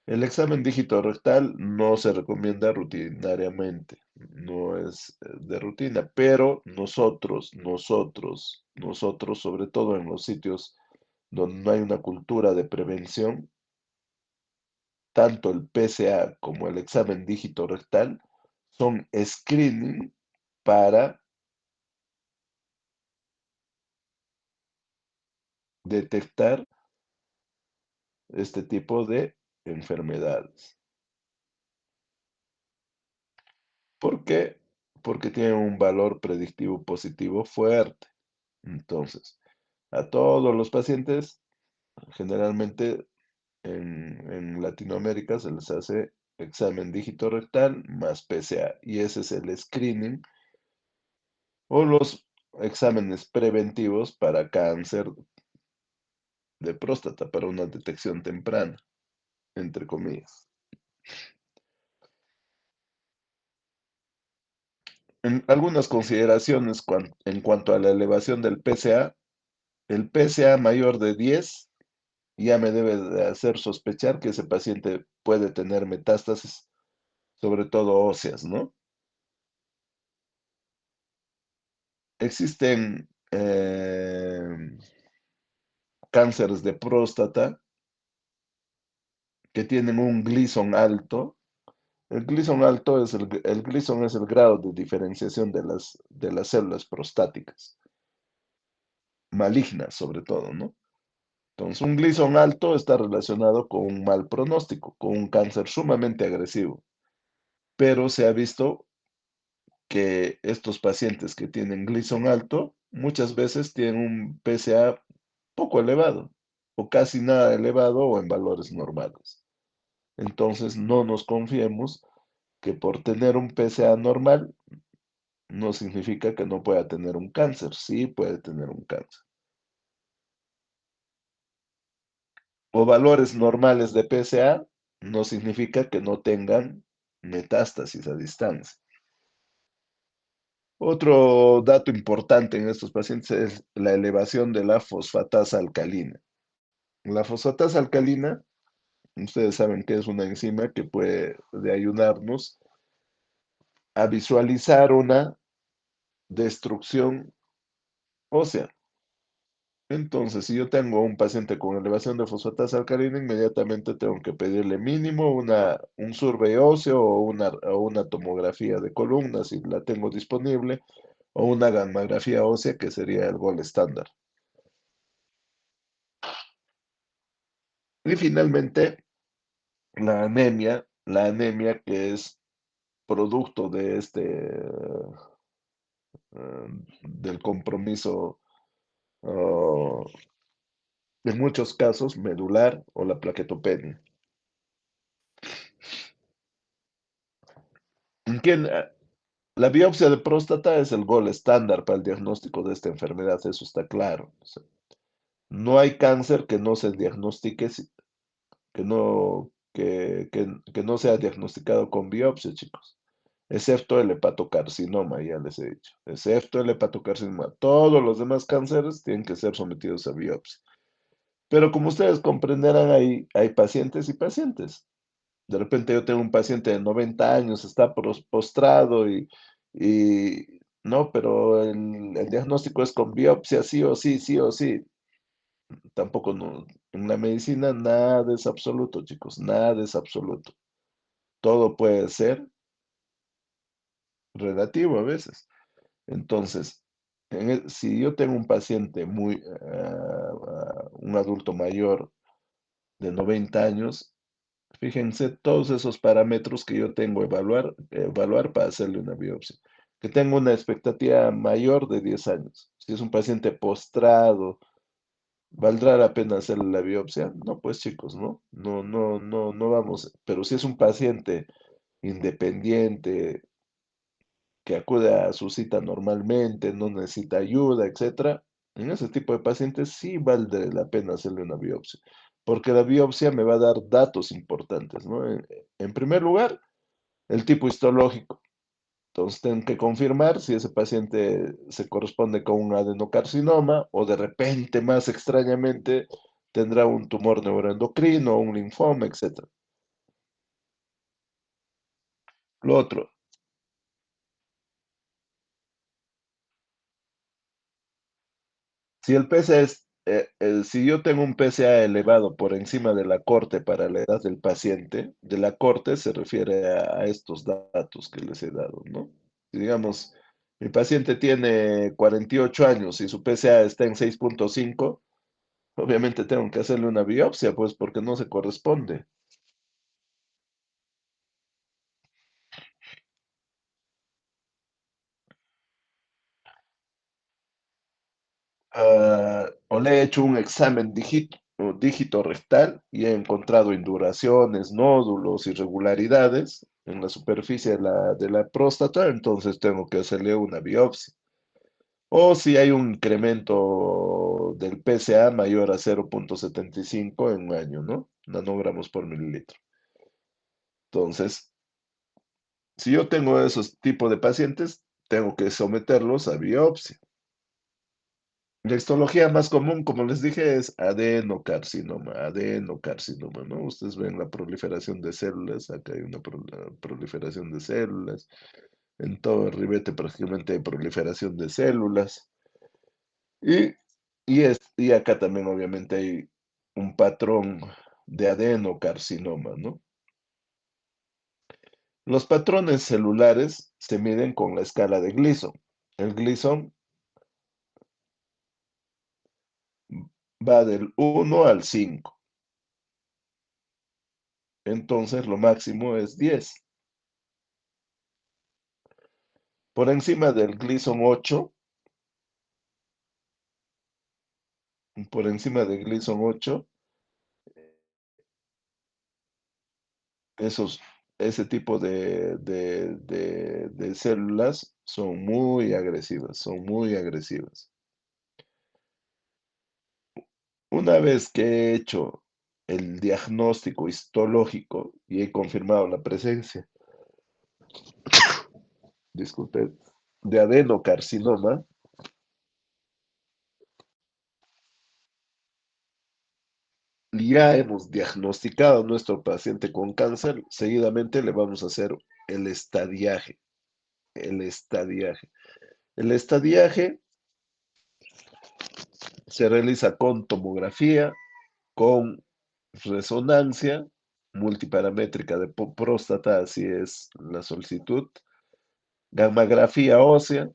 El examen dígito rectal no se recomienda rutinariamente, no es de rutina, pero nosotros, sobre todo en los sitios donde no hay una cultura de prevención, tanto el PSA como el examen dígito rectal son screening para detectar este tipo de enfermedades. ¿Por qué? Porque tienen un valor predictivo positivo fuerte. Entonces, a todos los pacientes, generalmente en Latinoamérica se les hace examen dígito rectal más PSA y ese es el screening o los exámenes preventivos para cáncer de próstata, para una detección temprana, entre comillas. En algunas consideraciones en cuanto a la elevación del PSA, el PSA mayor de 10 ya me debe de hacer sospechar que ese paciente puede tener metástasis, sobre todo óseas, ¿no? Existen cánceres de próstata que tienen un Gleason alto. El Gleason alto el Gleason es el grado de diferenciación de las células prostáticas, malignas sobre todo, ¿no? Entonces, un Gleason alto está relacionado con un mal pronóstico, con un cáncer sumamente agresivo, pero se ha visto que estos pacientes que tienen Gleason alto, muchas veces tienen un PSA poco elevado, o casi nada elevado, o en valores normales. Entonces, no nos confiemos que por tener un PSA normal, no significa que no pueda tener un cáncer. Sí puede tener un cáncer. O valores normales de PSA no significa que no tengan metástasis a distancia. Otro dato importante en estos pacientes es la elevación de la fosfatasa alcalina. La fosfatasa alcalina, ustedes saben que es una enzima que puede ayudarnos a visualizar una destrucción ósea. Entonces, si yo tengo un paciente con elevación de fosfatasa alcalina, inmediatamente tengo que pedirle mínimo un survey óseo o una tomografía de columna, si la tengo disponible, o una gammagrafía ósea, que sería el gold estándar. Y finalmente, la anemia que es producto de del compromiso, en muchos casos, medular o la plaquetopenia. La biopsia de próstata es el gold estándar para el diagnóstico de esta enfermedad, eso está claro. O sea, no hay cáncer que no se diagnostique, que no sea diagnosticado con biopsia, chicos. Excepto el hepatocarcinoma, ya les he dicho. Excepto el hepatocarcinoma. Todos los demás cánceres tienen que ser sometidos a biopsia. Pero como ustedes comprenderán, hay pacientes y pacientes. De repente yo tengo un paciente de 90 años, está postrado no, pero el diagnóstico es con biopsia, sí o sí, sí o sí. Tampoco no. En la medicina nada es absoluto, chicos, nada es absoluto. Todo puede ser relativo a veces. Entonces, si yo tengo un paciente un adulto mayor de 90 años, fíjense todos esos parámetros que yo tengo evaluar para hacerle una biopsia. Que tengo una expectativa mayor de 10 años. Si es un paciente postrado, ¿valdrá la pena hacerle la biopsia? No, pues chicos, ¿no? No, no, no, no vamos. Pero si es un paciente independiente, que acude a su cita normalmente, no necesita ayuda, etcétera, en ese tipo de pacientes sí vale la pena hacerle una biopsia, porque la biopsia me va a dar datos importantes, ¿no? En primer lugar, el tipo histológico. Entonces, tengo que confirmar si ese paciente se corresponde con un adenocarcinoma o de repente, más extrañamente, tendrá un tumor neuroendocrino, un linfoma, etcétera. Lo otro, si yo tengo un PSA elevado por encima de la corte para la edad del paciente, de la corte se refiere a estos datos que les he dado, ¿no? Si digamos, mi paciente tiene 48 años y su PSA está en 6.5, obviamente tengo que hacerle una biopsia, pues porque no se corresponde. O le he hecho un examen dígito rectal y he encontrado induraciones, nódulos, irregularidades en la superficie de la próstata, entonces tengo que hacerle una biopsia. O si hay un incremento del PSA mayor a 0.75 en un año, ¿no? Nanogramos por mililitro. Entonces, si yo tengo esos tipos de pacientes, tengo que someterlos a biopsia. La histología más común, como les dije, es adenocarcinoma, ¿no? Ustedes ven la proliferación de células, acá hay una proliferación de células, en todo el ribete prácticamente hay proliferación de células, y, y acá también obviamente hay un patrón de adenocarcinoma, ¿no? Los patrones celulares se miden con la escala de Gleason. El Gleason va del 1 al 5. Entonces lo máximo es 10. Por encima del Gleason 8, por encima del Gleason 8, ese tipo de células son muy agresivas, son muy agresivas. Una vez que he hecho el diagnóstico histológico y he confirmado la presencia, disculpe, de adenocarcinoma, ya hemos diagnosticado a nuestro paciente con cáncer, seguidamente le vamos a hacer el estadiaje. El estadiaje. El estadiaje se realiza con tomografía, con resonancia multiparamétrica de próstata, así es la solicitud, gammagrafía ósea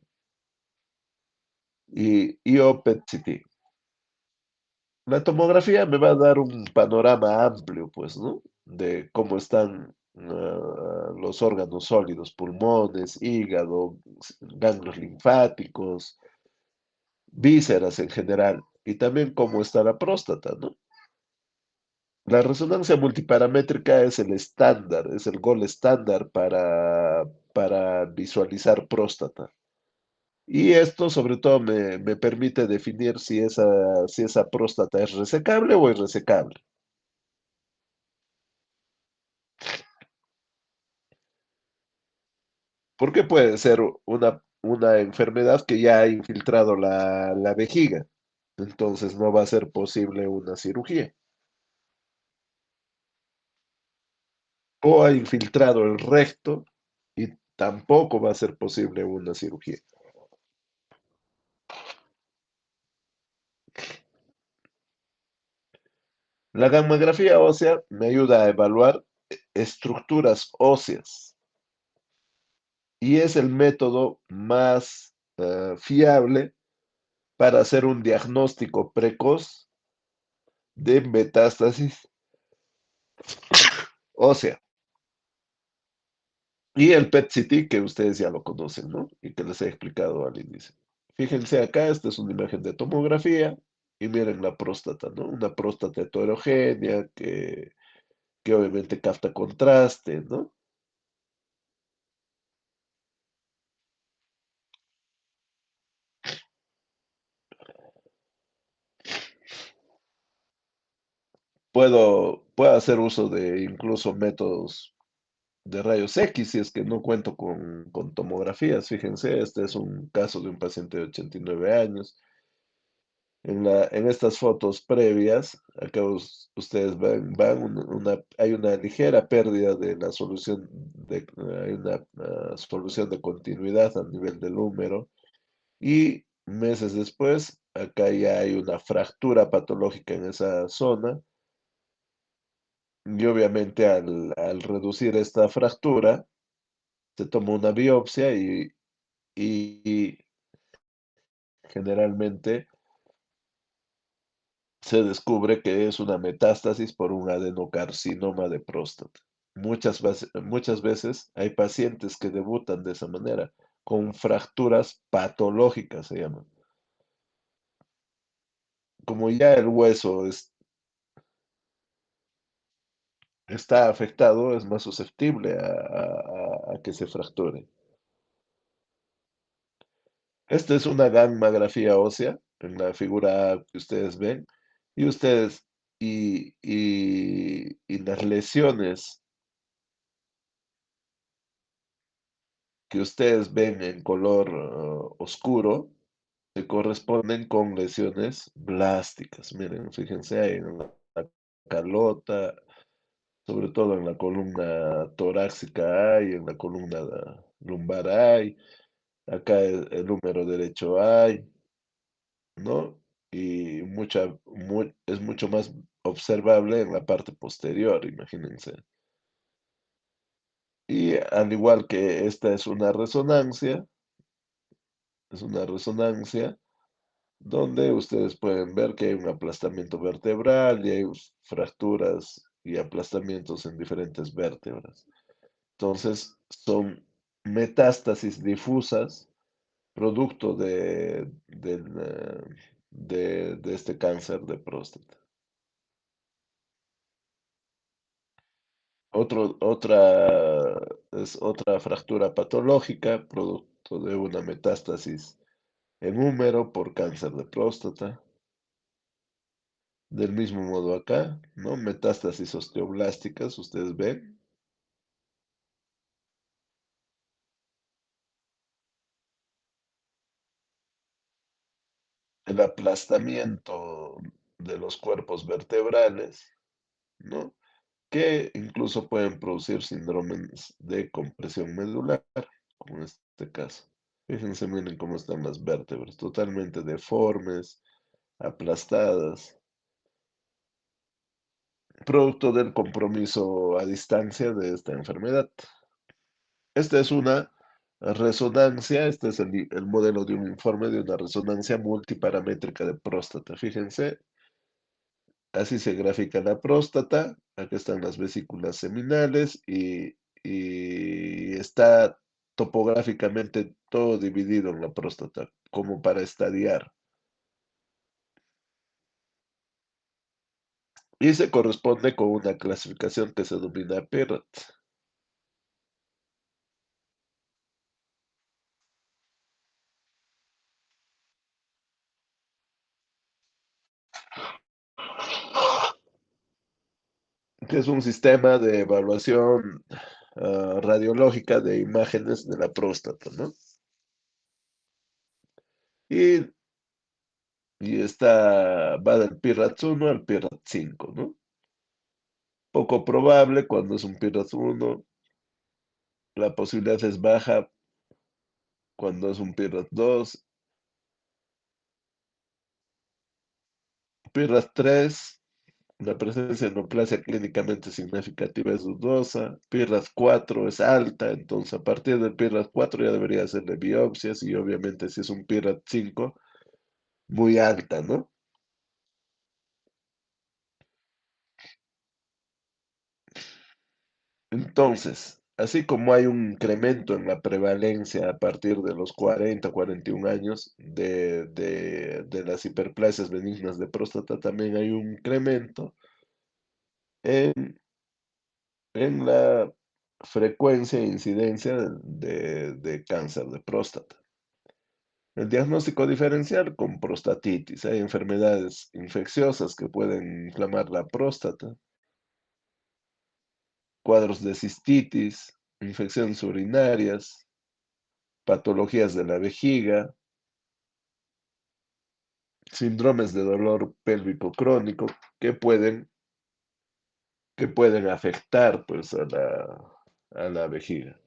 y PET-CT. La tomografía me va a dar un panorama amplio, pues, ¿no? De cómo están los órganos sólidos, pulmones, hígado, ganglios linfáticos, vísceras en general, y también cómo está la próstata, ¿no? La resonancia multiparamétrica es el estándar, es el gold estándar para visualizar próstata. Y esto sobre todo me permite definir si esa próstata es resecable o irresecable. Porque puede ser una enfermedad que ya ha infiltrado la vejiga. Entonces no va a ser posible una cirugía. O ha infiltrado el recto y tampoco va a ser posible una cirugía. La gammagrafía ósea me ayuda a evaluar estructuras óseas y es el método más fiable para hacer un diagnóstico precoz de metástasis ósea. Y el PET-CT, que ustedes ya lo conocen, ¿no? Y que les he explicado al inicio. Fíjense acá, esta es una imagen de tomografía y miren la próstata, ¿no? Una próstata heterogénea que obviamente capta contraste, ¿no? Puedo hacer uso de incluso métodos de rayos X si es que no cuento con tomografías. Fíjense, este es un caso de un paciente de 89 años. En estas fotos previas, acá ustedes ven, hay una ligera pérdida de la solución, hay una solución de continuidad a nivel del húmero y meses después, acá ya hay una fractura patológica en esa zona y obviamente al reducir esta fractura, se toma una biopsia y generalmente se descubre que es una metástasis por un adenocarcinoma de próstata. Muchas veces hay pacientes que debutan de esa manera, con fracturas patológicas se llaman. Como ya el hueso está afectado, es más susceptible a que se fracture. Esta es una gammagrafía ósea en la figura A que ustedes ven, y ustedes, y las lesiones que ustedes ven en color oscuro se corresponden con lesiones blásticas. Miren, fíjense ahí en la calota, sobre todo en la columna torácica hay, en la columna lumbar hay, acá el húmero derecho hay, ¿no? Y es mucho más observable en la parte posterior, imagínense. Y al igual que esta es una resonancia donde ustedes pueden ver que hay un aplastamiento vertebral y hay fracturas y aplastamientos en diferentes vértebras. Entonces, son metástasis difusas producto de este cáncer de próstata. Otra fractura patológica, producto de una metástasis en húmero por cáncer de próstata. Del mismo modo acá, ¿no? Metástasis osteoblásticas, ustedes ven. El aplastamiento de los cuerpos vertebrales, ¿no? Que incluso pueden producir síndromes de compresión medular, como en este caso. Fíjense, miren cómo están las vértebras, totalmente deformes, aplastadas, producto del compromiso a distancia de esta enfermedad. Esta es una resonancia, este es el modelo de un informe de una resonancia multiparamétrica de próstata. Fíjense, así se grafica la próstata, acá están las vesículas seminales y está topográficamente todo dividido en la próstata, como para estadiar. Y se corresponde con una clasificación que se denomina PIRAT. Que es un sistema de evaluación radiológica de imágenes de la próstata, ¿no? Y, va del PIRAT 1 al PIRAT 5, ¿no? Poco probable cuando es un PIRAT 1, la posibilidad es baja cuando es un PIRAT 2, PIRAT 3, la presencia de neoplasia clínicamente significativa es dudosa, PIRAT 4 es alta, entonces a partir del PIRAT 4 ya debería hacerle biopsias y obviamente si es un PIRAT 5, muy alta, ¿no? Entonces, así como hay un incremento en la prevalencia a partir de los 40, 41 años de las hiperplasias benignas de próstata, también hay un incremento en, en la frecuencia e incidencia de cáncer de próstata. El diagnóstico diferencial con prostatitis. Hay enfermedades infecciosas que pueden inflamar la próstata, cuadros de cistitis, infecciones urinarias, patologías de la vejiga, síndromes de dolor pélvico crónico que pueden afectar pues, a la vejiga.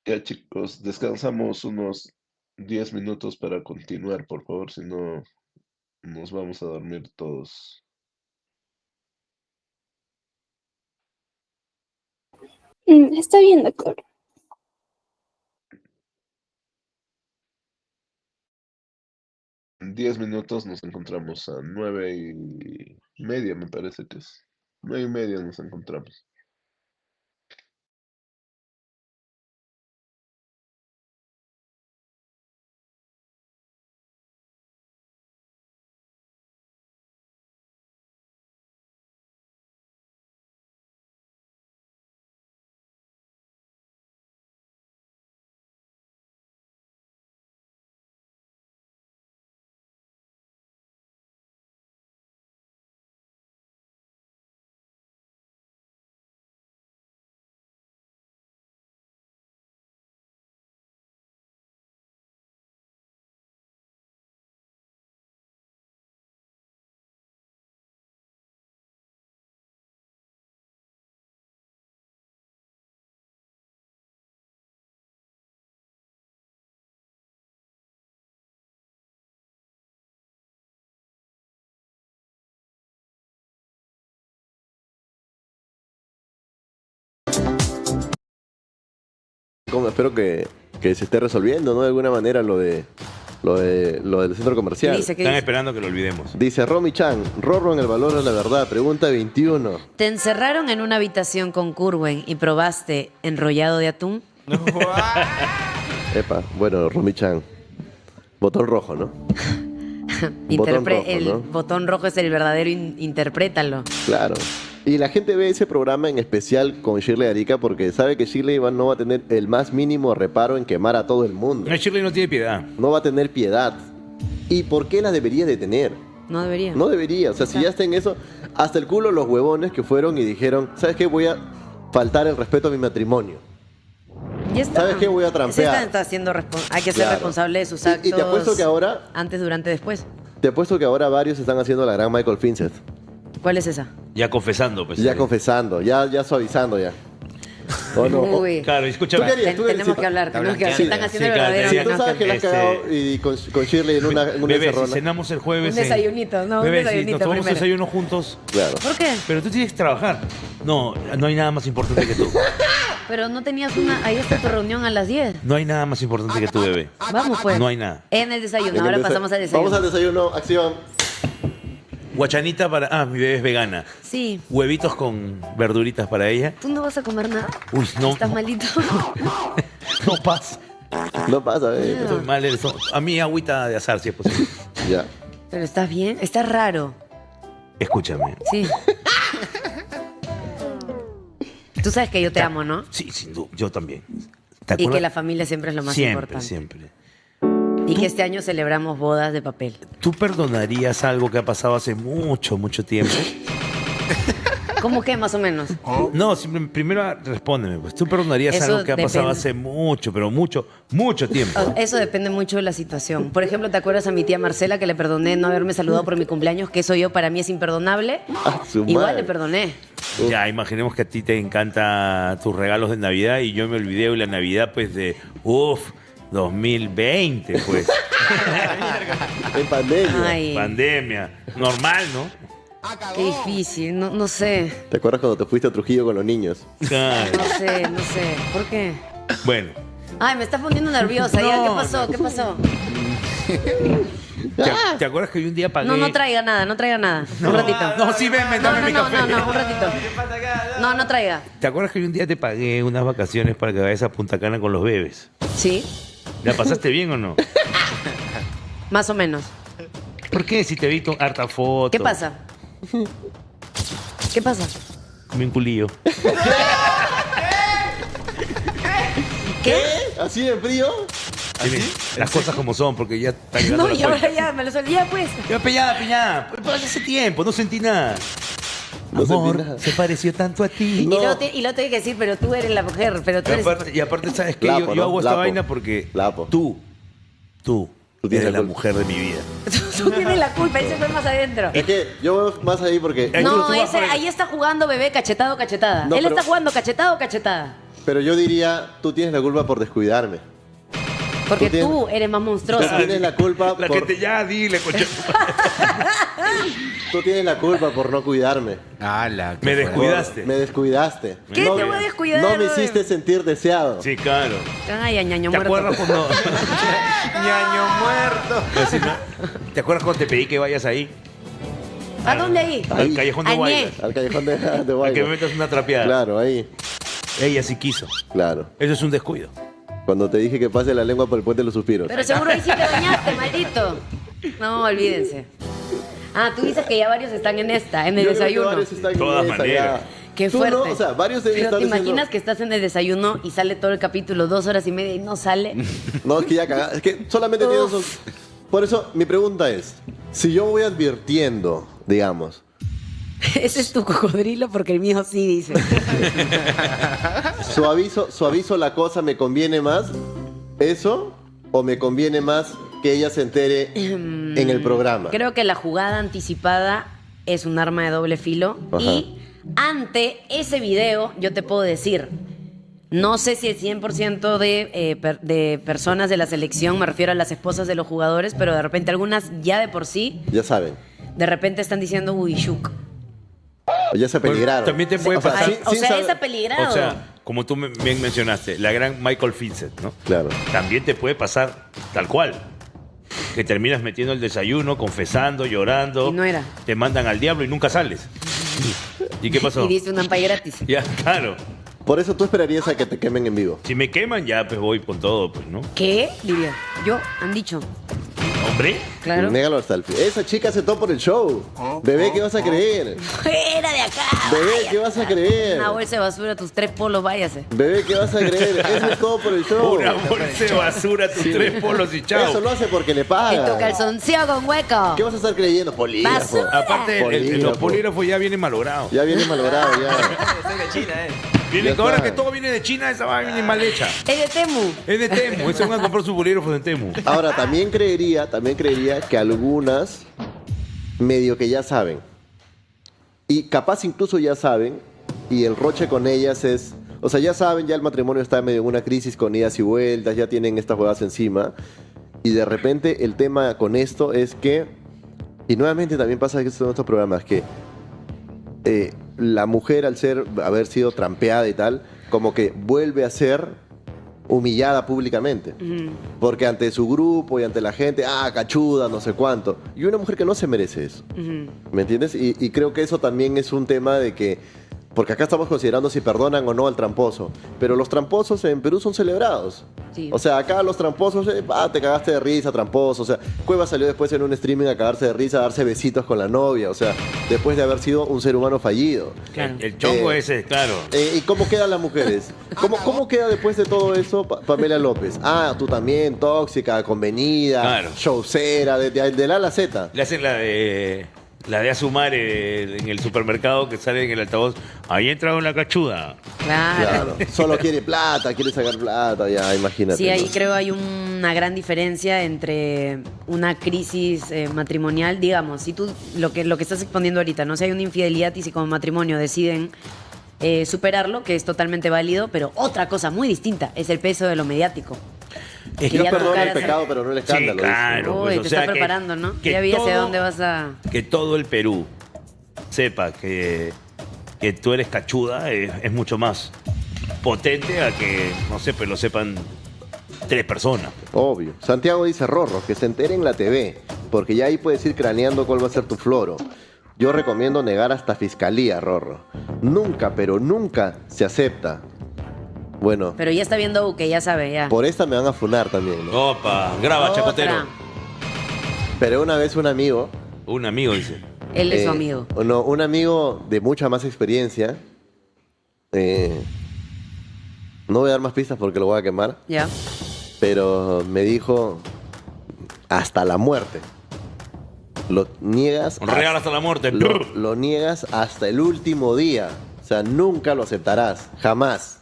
Ya chicos, descansamos unos 10 minutos para continuar, por favor, si no nos vamos a dormir todos. Está bien, doctor. En 10 minutos nos encontramos a 9:30, me parece que es. 9:30 nos encontramos. Espero que se esté resolviendo, ¿no? De alguna manera lo de Lo del centro comercial. ¿Qué dice? Están esperando que lo olvidemos. Dice Romy Chan, Rorro en el valor de la verdad. Pregunta 21. ¿Te encerraron en una habitación con Curwen y probaste enrollado de atún? Epa, bueno, Romy Chan. Botón rojo, ¿no? El botón rojo es el verdadero, interprétalo. Claro. Y la gente ve ese programa en especial con Shirley Arica porque sabe que Shirley no va a tener el más mínimo reparo en quemar a todo el mundo. Shirley no tiene piedad. No va a tener piedad. ¿Y por qué la debería de tener? No debería. No debería. O sea, si ya está en eso, hasta el culo los huevones que fueron y dijeron, ¿sabes qué? Voy a faltar el respeto a mi matrimonio. Ya está. ¿Sabes qué? Voy a trampear. Está siendo hay que ser responsable de sus actos. Y te apuesto que ahora... Antes, durante, después. Te apuesto que ahora varios están haciendo la gran Michael Vincent. ¿Cuál es esa? Ya confesando, pues. Ya confesando, ya suavizando ya. ¿O no? Uy. Claro, escúchame. Tenemos que hablar. Están haciendo el verdadero. Si tú sabes que la has cagado y con Shirley en una Bebé, encerrona. si cenamos el jueves... Un desayunito, ¿no? Bebé, Un desayunito si nos tomamos primero. desayuno juntos... Claro. ¿Por qué? Pero tú tienes que trabajar. No hay nada más importante que tú. Pero no tenías ahí está tu reunión a las 10. No hay nada más importante que tú, bebé. Vamos pues. No hay nada. En el desayuno. Ahora pasamos al desayuno. Vamos al desayuno, acción. Guachanita para... mi bebé es vegana. Sí. Huevitos con verduritas para ella. ¿Tú no vas a comer nada? Uy, no. ¿Estás malito? No pasa. No pasa, bebé. Estoy mal. A mí agüita de azar, si es posible. Ya. Pero estás bien. Estás raro. Escúchame. Sí. Tú sabes que yo te amo, ¿no? Sí, sin duda. Yo también. Y que la familia siempre es lo más importante. Siempre. Y que este año celebramos bodas de papel. ¿Tú perdonarías algo que ha pasado hace mucho, mucho tiempo? ¿Cómo que, más o menos? No, primero respóndeme. Pues tú perdonarías Eso algo que ha pasado depende. hace mucho, pero mucho, mucho tiempo. Eso depende mucho de la situación. Por ejemplo, ¿te acuerdas a mi tía Marcela que le perdoné no haberme saludado por mi cumpleaños? Que eso yo para mí es imperdonable. Igual le perdoné. Ya, imaginemos que a ti te encantan tus regalos de Navidad y yo me olvidé de la Navidad, pues, de 2020, pues. En pandemia. Ay. Pandemia. Normal, ¿no? Qué difícil, no sé. ¿Te acuerdas cuando te fuiste a Trujillo con los niños? Claro. No sé. ¿Por qué? Bueno. Ay, me está poniendo nerviosa. Ya, ¿qué pasó? ¿Qué pasó? ¿Te acuerdas que yo un día pagué? No traiga nada. Un ratito. No, sí, ven, dame mi café. No, un ratito. No traiga. ¿Te acuerdas que yo un día te pagué unas vacaciones para que vayas a Punta Cana con los bebés? Sí. ¿La pasaste bien o no? Más o menos. ¿Por qué? Si te vi con harta foto. ¿Qué pasa? ¿Qué pasa? Comí un culillo. ¿Qué? ¿Así de frío? Tiene las cosas como son, porque ya está llegando No, la y ahora cuenta. ya me lo solía, pues. Ya, peñada. Pues hace tiempo, no sentí nada. No Amor, sentí nada. se pareció tanto a ti. Y luego tengo que decir, pero tú eres la mujer, pero tú eres... Y aparte, ¿sabes qué? Lapo, Yo ¿no? hago esta Lapo. vaina porque Lapo. tú tienes eres la la culpa. mujer de mi vida. Tú tienes la culpa, ese fue más adentro. Es que yo veo más ahí porque... No, ahí está jugando bebé cachetado, cachetada. No, Él pero- está jugando cachetado, cachetada. Pero yo diría, tú tienes la culpa por descuidarme. Porque tienes- tú eres más monstruosa. Tú tienes la culpa La por... que ya dile, coche. Tú tienes la culpa por no cuidarme. Me descuidaste. Me descuidaste. ¿Qué No- te voy a descuidar? No me hiciste sentir deseado. Sí, claro. Ay, ñaño ¿Te muerto. acuerdas cuando... Ñaño muerto. ¿Te acuerdas cuando te pedí que vayas ahí? ¿A dónde ahí? Al callejón de Añé. Guaylas. Al callejón de Para que me Guaylas. metas una trapeada. Claro, ahí. Ella sí quiso. Claro. Eso es un descuido. Cuando te dije que pase la lengua por el puente de los suspiros. Pero seguro ahí sí te bañaste, maldito. No, olvídense. Ah, tú dices que ya varios están en esta, en el Yo creo que desayuno. varios están en Todas esa, maneras. ya. Qué Tú fuerte. no, o sea, varios deben Pero estar te diciendo- imaginas que estás en el desayuno y sale todo el capítulo 2 horas y media y no sale. No, es que ya cagaste. Es que solamente tienes esos... Por eso, mi pregunta es, si yo voy advirtiendo, digamos, Ese es tu cocodrilo porque el mío sí dice. suavizo la cosa, ¿me conviene más eso o me conviene más que ella se entere en el programa? Creo que la jugada anticipada es un arma de doble filo. Ajá. Y ante ese video, yo te puedo decir, no sé si el 100% de personas de la selección, me refiero a las esposas de los jugadores, pero de repente algunas ya de por sí, Ya saben, de repente están diciendo, uy, Shuk. ya se peligraron. También te puede O sea, pasar. sin- O sin sea, saber- es apeligrado. O sea, como tú bien mencionaste, la gran Michael Vincent, ¿no? Claro. También te puede pasar tal cual. que terminas metiendo el desayuno, confesando, llorando. Y no era. Te mandan al diablo y nunca sales. ¿Y qué pasó? Y dice un ampay gratis. Ya, claro. Por eso tú esperarías a que te quemen en vivo. Si me queman, ya pues voy con todo, pues, ¿no? ¿Qué? Diría. Yo, han dicho. ¿Hombre? Claro. Négalo hasta el fin. Esa chica aceptó por el show. Bebé, ¿qué vas a creer? Fuera de acá. Bebé, vaya. ¿qué vas a creer? Una bolsa de basura, tus 3 polos, váyase. Bebé, ¿qué vas a creer? Eso es todo por el show. Una bolsa de basura, tus 3 polos y chao. Eso lo hace porque le Y tu paga. calzoncillo con hueco. ¿Qué vas a estar creyendo? Polígrafo. Basura. Aparte, los polígrafos ya vienen malogrados. Ya viene malogrado, ya. Viene, Ya ahora está. que todo viene de China, esa vaina viene mal hecha. Es de Temu. Es de Temu, eso van a comprar sus bolígrafos en Temu. Ahora, también creería que algunas medio que ya saben. Y capaz incluso ya saben, y el roche con ellas es... O sea, ya saben, ya el matrimonio está medio en una crisis con idas y vueltas, ya tienen estas huevas encima. Y de repente el tema con esto es que... Y nuevamente también pasa esto en estos programas, que la mujer al haber sido trampeada y tal, como que vuelve a ser humillada públicamente. Porque ante su grupo y ante la gente, cachuda, no sé cuánto. Y una mujer que no se merece eso. ¿Me entiendes? Y creo que eso también es un tema de que... Porque acá estamos considerando si perdonan o no al tramposo. Pero los tramposos en Perú son celebrados. Sí. O sea, acá los tramposos, te cagaste de risa, tramposo. O sea, Cueva salió después en un streaming a cagarse de risa, a darse besitos con la novia. O sea, después de haber sido un ser humano fallido. Claro. El chongo ese, claro. ¿Y cómo quedan las mujeres? ¿Cómo queda después de todo eso Pamela López? Tú también, tóxica, convenida, Claro. showcera, de la a la Z. Le hacen la de Asumar en el supermercado que sale en el altavoz. Ahí entra una cachuda. Claro. Solo quiere plata, quiere sacar plata, ya, imagínate. Sí, ahí ¿no? creo hay una gran diferencia entre una crisis matrimonial, digamos, si tú lo que estás exponiendo ahorita, no si hay una infidelidad y si como matrimonio deciden superarlo, que es totalmente válido, pero otra cosa muy distinta es el peso de lo mediático. Es que que ya no perdona el tocaras- pecado, pero no el escándalo. Sí, claro. Uy, pues, te o estás sea que- preparando, ¿no? que Ya vi hacia todo- dónde vas a... Que todo el Perú sepa que tú eres cachuda es mucho más potente a que, no sé, pues lo sepan 3 personas. Obvio. Santiago dice, Rorro, que se entere en la TV, porque ya ahí puedes ir craneando cuál va a ser tu floro. Yo recomiendo negar hasta fiscalía, Rorro. Nunca, pero nunca se acepta. Bueno, Pero ya está viendo que ya sabe, ya. por esta me van a funar también, ¿no? Opa, graba, Otra. chacotero. Pero una vez un amigo... Un amigo dice. Él es su amigo. No, un amigo de mucha más experiencia. No voy a dar más pistas porque lo voy a quemar. Ya. Pero me dijo hasta la muerte. Lo niegas. Real hasta la muerte. Lo niegas hasta el último día. O sea, nunca lo aceptarás. Jamás.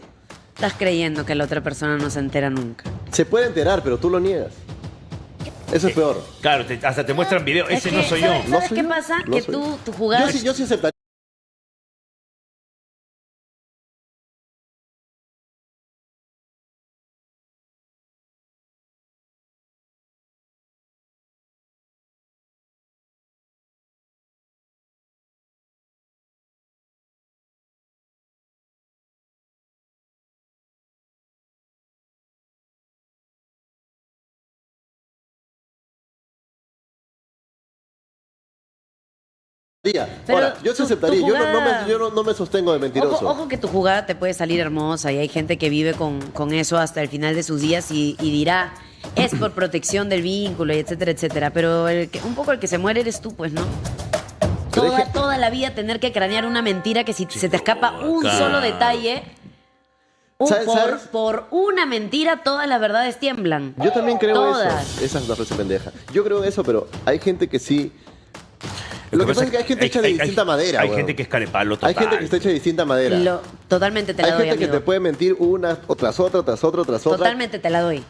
Estás creyendo que la otra persona no se entera nunca. Se puede enterar, pero tú lo niegas. Eso es peor. Claro, hasta te muestran video. Es Ese que, no soy yo. ¿sabes No soy qué yo. pasa? No Que soy tu jugada... Yo sí aceptaría. Pero Ahora, yo sí tu aceptaría. jugada- Yo no me sostengo de mentiroso. Ojo que tu jugada te puede salir hermosa y hay gente que vive con eso hasta el final de sus días y dirá, es por protección del vínculo y etcétera, etcétera. Pero un poco el que se muere eres tú, pues, ¿no? Pero es que- Toda la vida tener que cranear una mentira que si se te escapa un claro. solo detalle, ¿Sabes? por una mentira todas las verdades tiemblan. Yo también creo Todas. eso. Esa es la frase pendeja. Yo creo eso, pero hay gente que sí. Lo que pasa es que hay gente hecha de distinta madera. Hay weón. gente que es carepalo total. Hay gente que está hecha de distinta madera. Totalmente te la Hay doy, gente que amigo. te puede mentir una tras otra, tras otra, tras otra. Totalmente te la doy.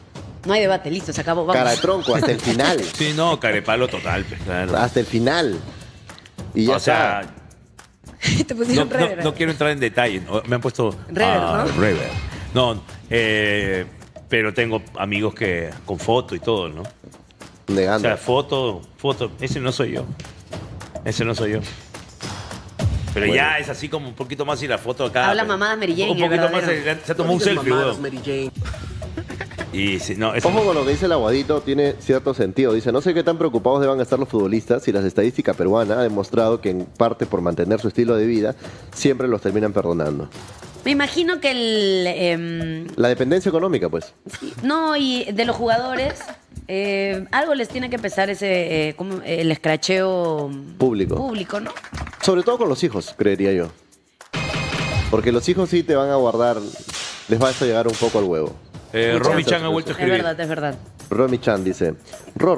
No hay debate, listo, se acabó. Vamos. Cara de tronco, hasta el final. Sí, no, carepalo total, pues, claro. Hasta el final. Y ya O sea, Te no, pusieron rever. no quiero entrar en detalle. Me han puesto Rever, ¿no? rever. No, pero tengo amigos que con foto y todo, ¿no? Negando. O sea, foto. Ese no soy yo. Ese no soy yo. Pero Bueno. ya es así como un poquito más y la foto acá. Habla pero- mamadas Mary Jane, Un el poquito más, verdadero. se tomó un selfie, weón. Y si, no, Ojo con lo que dice el aguadito, tiene cierto sentido. Dice, no sé qué tan preocupados deban estar los futbolistas si la estadística peruana ha demostrado que en parte por mantener su estilo de vida, siempre los terminan perdonando. Me imagino que La dependencia económica, pues. no, y de los jugadores, algo les tiene que pesar ese, como el escracheo Público, ¿no? Sobre todo con los hijos, creería yo. Porque los hijos sí te van a guardar, les va a llegar un poco al huevo. Romy Chan ha vuelto a Es escribir. verdad, es verdad. Romy Chan dice, Ror,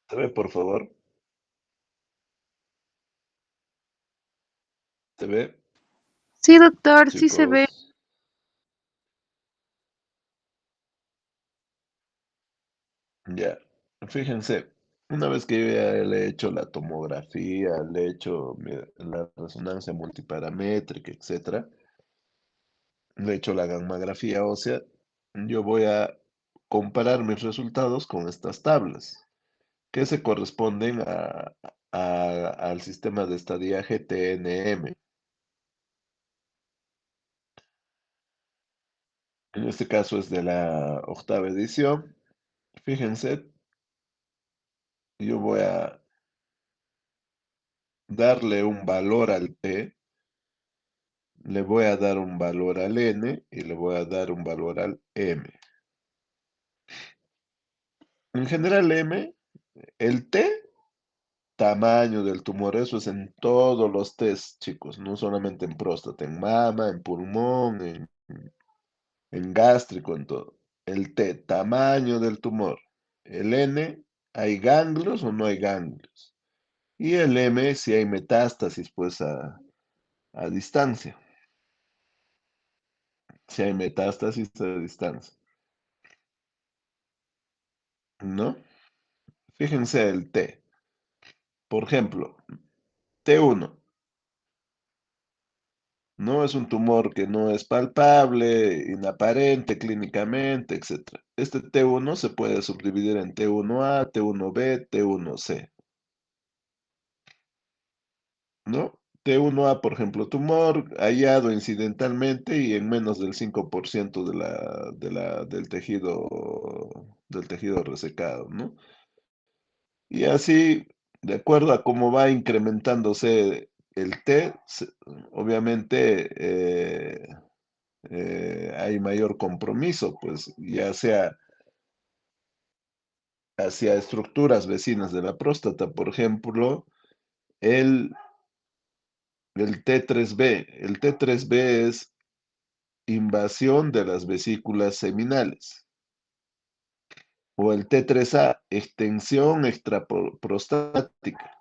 ¿Se ve, por favor? ¿Se ve? Sí, doctor, sí se ve. Chicos. Ya, fíjense, una vez que yo ya le he hecho la tomografía, le he hecho la resonancia multiparamétrica, etcétera, le he hecho la gammagrafía ósea, yo voy a comparar mis resultados con estas tablas, que se corresponden al sistema de estadía GTNM. En este caso es de la 8ª edición. Fíjense, yo voy a darle un valor al P, le voy a dar un valor al N y le voy a dar un valor al M. En general M, el T, tamaño del tumor, eso es en todos los test, chicos, no solamente en próstata, en mama, en pulmón, en gástrico, en todo. El T, tamaño del tumor. El N, ¿hay ganglios o no hay ganglios? Y el M, si hay metástasis, pues a distancia. Si hay metástasis a distancia. ¿No? Fíjense el T. Por ejemplo, T1. No es un tumor que no es palpable, inaparente clínicamente, etc. Este T1 se puede subdividir en T1A, T1B, T1C. ¿No? T1A, por ejemplo, tumor hallado incidentalmente y en menos del 5% del tejido resecado, ¿no? Y así, de acuerdo a cómo va incrementándose el T, obviamente hay mayor compromiso, pues ya sea hacia estructuras vecinas de la próstata, por ejemplo, el T3B. El T3B es invasión de las vesículas seminales. O el T3A, extensión extraprostática.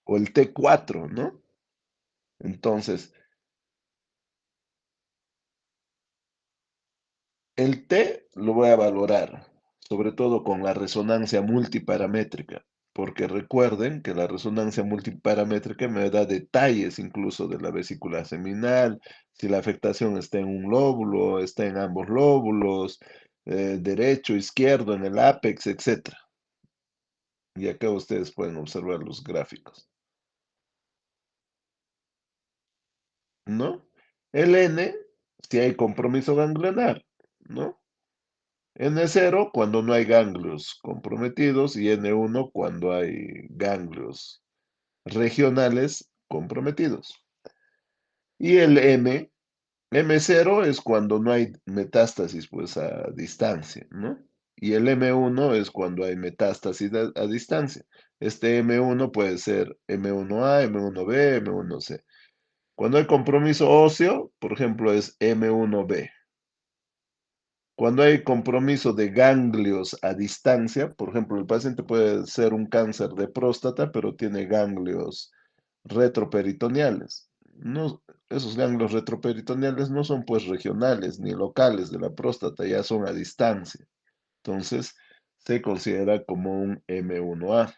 O el T4, ¿no? Entonces, el T lo voy a valorar, sobre todo con la resonancia multiparamétrica, porque recuerden que la resonancia multiparamétrica me da detalles incluso de la vesícula seminal, si la afectación está en un lóbulo, está en ambos lóbulos, derecho, izquierdo, en el ápex, etc. Y acá ustedes pueden observar los gráficos. ¿No? El N, si hay compromiso ganglionar, ¿no? N0 cuando no hay ganglios comprometidos y N1 cuando hay ganglios regionales comprometidos. Y el M0 es cuando no hay metástasis pues a distancia, ¿no? Y el M1 es cuando hay metástasis a distancia. Este M1 puede ser M1A, M1B, M1C. Cuando hay compromiso óseo, por ejemplo, es M1B. Cuando hay compromiso de ganglios a distancia, por ejemplo, el paciente puede ser un cáncer de próstata, pero tiene ganglios retroperitoneales. No, esos ganglios retroperitoneales no son pues regionales ni locales de la próstata, ya son a distancia. Entonces, se considera como un M1A.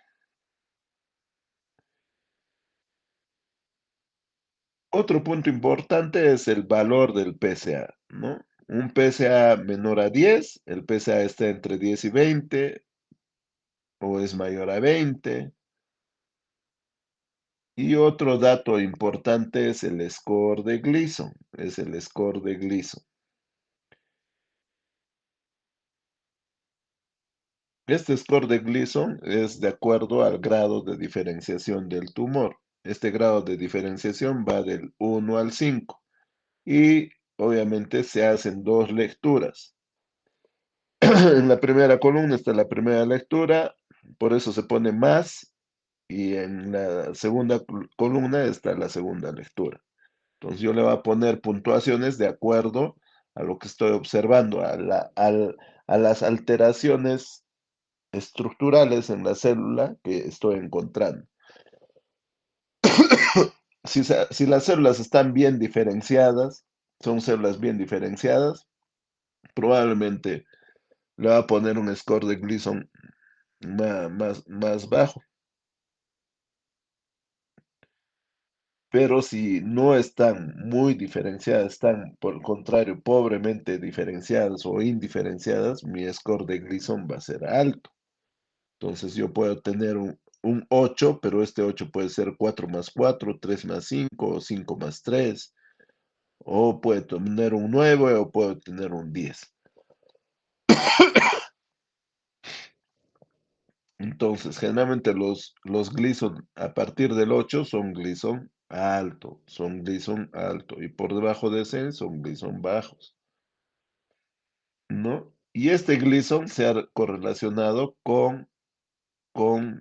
Otro punto importante es el valor del PSA, ¿no? Un PSA menor a 10, el PSA está entre 10 y 20, o es mayor a 20. Y otro dato importante es el score de Gleason, es el score de Gleason. Este score de Gleason es de acuerdo al grado de diferenciación del tumor. Este grado de diferenciación va del 1 al 5 y obviamente se hacen dos lecturas. En la primera columna está la primera lectura, por eso se pone más, y en la segunda columna está la segunda lectura. Entonces yo le voy a poner puntuaciones de acuerdo a lo que estoy observando, a las alteraciones estructurales en la célula que estoy encontrando. Si las células están bien diferenciadas, son células bien diferenciadas, probablemente le va a poner un score de Gleason más bajo. Pero si no están muy diferenciadas, están por el contrario pobremente diferenciadas o indiferenciadas, mi score de Gleason va a ser alto. Entonces yo puedo tener un 8, pero este 8 puede ser 4 más 4, 3 más 5, o 5 más 3, o puede tener un 9, o puedo tener un 10. Entonces, generalmente los Gleason a partir del 8 son Gleason alto, y por debajo de ese son Gleason bajos, ¿no? Y este Gleason se ha correlacionado con, con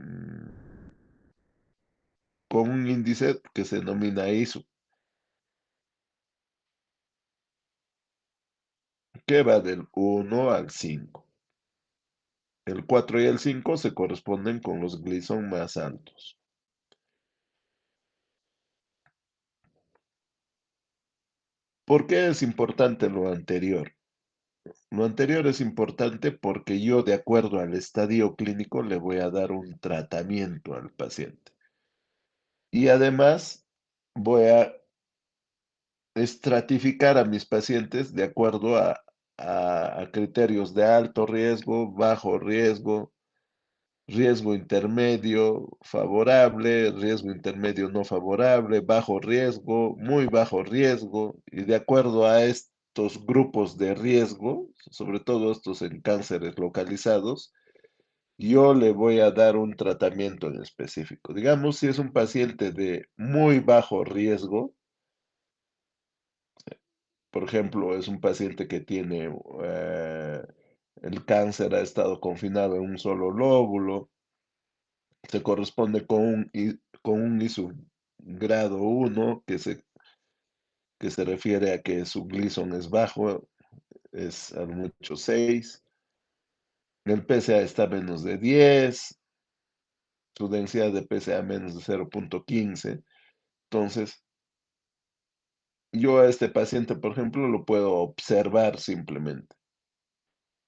un índice que se denomina ISO, que va del 1 al 5. El 4 y el 5 se corresponden con los Gleason más altos. ¿Por qué es importante lo anterior? Lo anterior es importante porque yo, de acuerdo al estadio clínico, le voy a dar un tratamiento al paciente. Y además voy a estratificar a mis pacientes de acuerdo a criterios de alto riesgo, bajo riesgo, riesgo intermedio favorable, riesgo intermedio no favorable, bajo riesgo, muy bajo riesgo, y de acuerdo a estos grupos de riesgo, sobre todo estos en cánceres localizados, yo le voy a dar un tratamiento en específico. Digamos, si es un paciente de muy bajo riesgo, por ejemplo, es un paciente que tiene el cáncer ha estado confinado en un solo lóbulo, se corresponde con un ISU grado 1, que se refiere a que su Gleason es bajo, es al mucho 6. El PSA está menos de 10, su densidad de PSA menos de 0.15. Entonces, yo a este paciente, por ejemplo, lo puedo observar simplemente.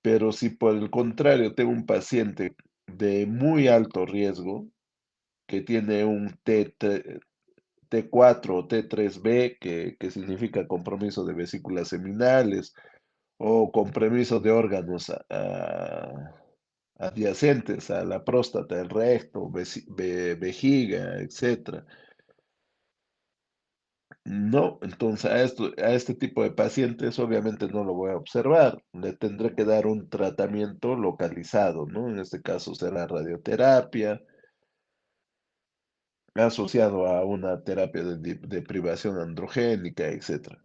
Pero si por el contrario tengo un paciente de muy alto riesgo, que tiene un T4 o T3B, que significa compromiso de vesículas seminales o compromiso de órganos adyacentes a la próstata, el recto, vejiga, etc. No, entonces a este tipo de pacientes obviamente no lo voy a observar, le tendré que dar un tratamiento localizado, ¿no? En este caso será radioterapia, asociado a una terapia de privación androgénica, etc.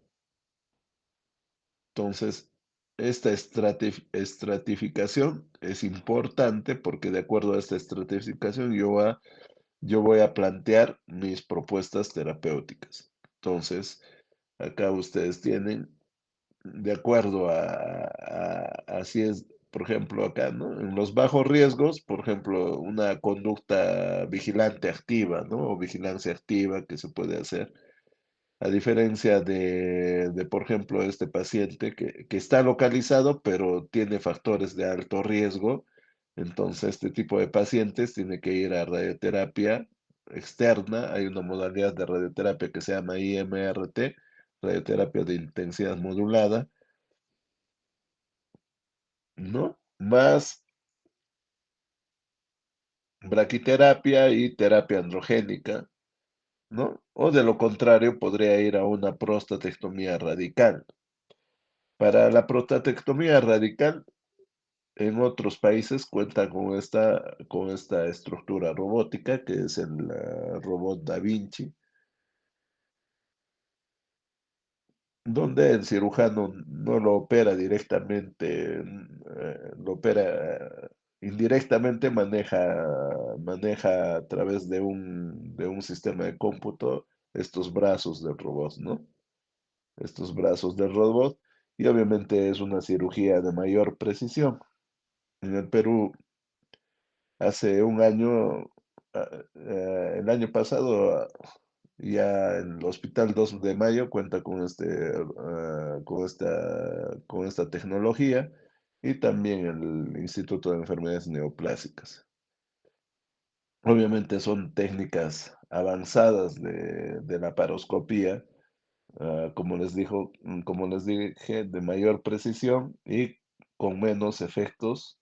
Entonces, esta estratificación es importante porque de acuerdo a esta estratificación yo voy a plantear mis propuestas terapéuticas. Entonces, acá ustedes tienen, de acuerdo así es, por ejemplo, acá, ¿no? En los bajos riesgos, por ejemplo, una conducta vigilante activa, ¿no? O vigilancia activa que se puede hacer. A diferencia por ejemplo, este paciente que está localizado, pero tiene factores de alto riesgo, Entonces, este tipo de pacientes tiene que ir a radioterapia externa. Hay una modalidad de radioterapia que se llama IMRT, radioterapia de intensidad modulada, ¿no? Más braquiterapia y terapia androgénica, ¿no? O de lo contrario, podría ir a una prostatectomía radical. Para la prostatectomía radical, en otros países cuentan con esta estructura robótica, que es el robot Da Vinci, donde el cirujano no lo opera directamente, lo opera indirectamente, maneja a través de un sistema de cómputo estos brazos del robot, ¿no? Estos brazos del robot, y obviamente es una cirugía de mayor precisión. En el Perú, hace un año, el año pasado, ya el Hospital 2 de Mayo cuenta con esta tecnología, y también el Instituto de Enfermedades Neoplásicas. Obviamente son técnicas avanzadas de la paroscopía, como les dije, de mayor precisión y con menos efectos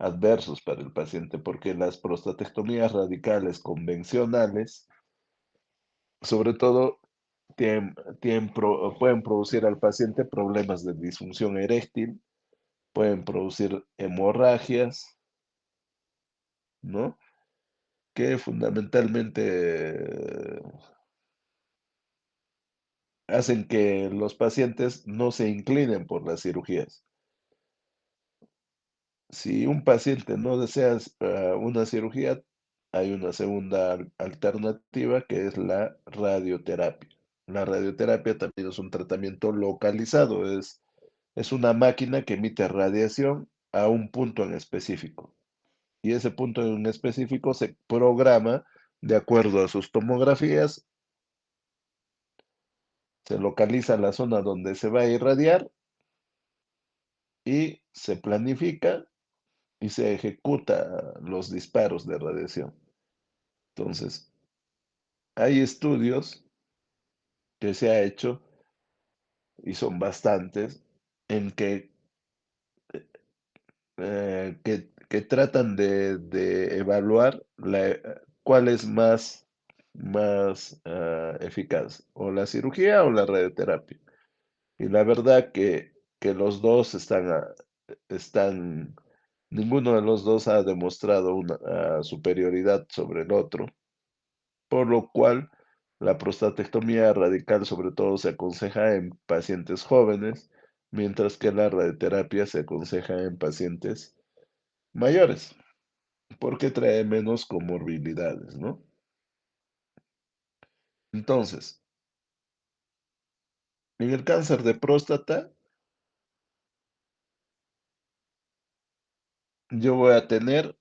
adversos para el paciente, porque las prostatectomías radicales convencionales, sobre todo, pueden producir al paciente problemas de disfunción eréctil, pueden producir hemorragias, ¿no? Que fundamentalmente hacen que los pacientes no se inclinen por las cirugías. Si un paciente no desea una cirugía, hay una segunda alternativa, que es la radioterapia. La radioterapia también es un tratamiento localizado, es una máquina que emite radiación a un punto en específico. Y ese punto en específico se programa de acuerdo a sus tomografías, se localiza la zona donde se va a irradiar y se planifica y se ejecuta los disparos de radiación. Entonces, hay estudios que se ha hecho, y son bastantes, en que tratan de evaluar cuál es más eficaz, o la cirugía o la radioterapia. Y la verdad que los dos ninguno de los dos ha demostrado una superioridad sobre el otro, por lo cual la prostatectomía radical sobre todo se aconseja en pacientes jóvenes, mientras que la radioterapia se aconseja en pacientes mayores, porque trae menos comorbilidades, ¿no? Entonces, en el cáncer de próstata, yo voy a tener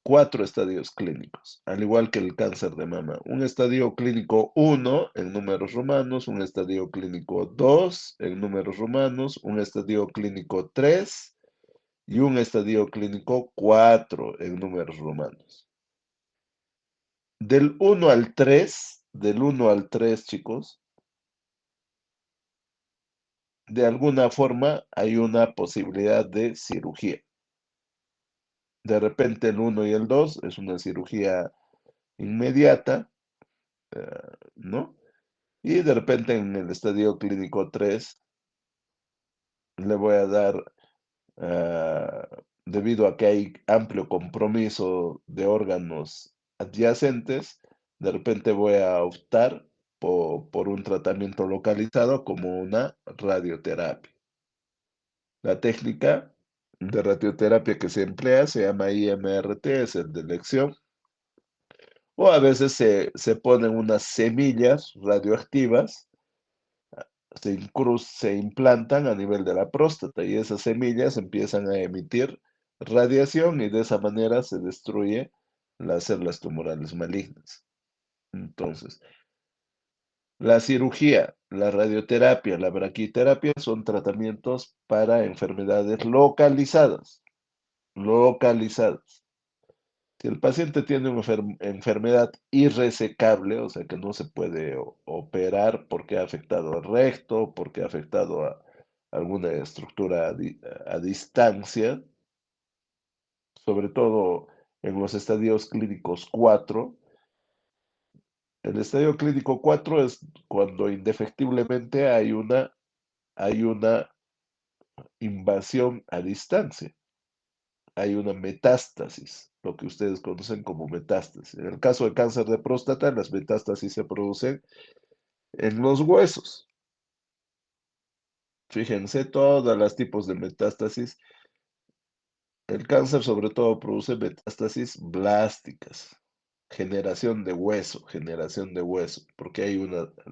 4 estadios clínicos, al igual que el cáncer de mama. Un estadio clínico 1 en números romanos, un estadio clínico 2 en números romanos, un estadio clínico 3 y un estadio clínico 4 en números romanos. Del 1 al 3, chicos, de alguna forma hay una posibilidad de cirugía. De repente el 1 y el 2 es una cirugía inmediata, ¿no? Y de repente en el estadio clínico 3 le voy a dar, debido a que hay amplio compromiso de órganos adyacentes, de repente voy a optar por un tratamiento localizado como una radioterapia. La técnica de radioterapia que se emplea se llama IMRT, es el de elección. O a veces se ponen unas semillas radioactivas, se implantan a nivel de la próstata, y esas semillas empiezan a emitir radiación, y de esa manera se destruye las células tumorales malignas. Entonces, la cirugía, la radioterapia, la braquiterapia son tratamientos para enfermedades localizadas. localizadas. Si el paciente tiene una enfermedad irresecable, o sea que no se puede operar porque ha afectado al recto, porque ha afectado a alguna estructura a distancia, sobre todo en los estadios clínicos 4. El estadio clínico 4 es cuando indefectiblemente hay una invasión a distancia, hay una metástasis, lo que ustedes conocen como metástasis. En el caso de cáncer de próstata, las metástasis se producen en los huesos. Fíjense, todos los tipos de metástasis. El cáncer sobre todo produce metástasis blásticas, generación de hueso, porque hay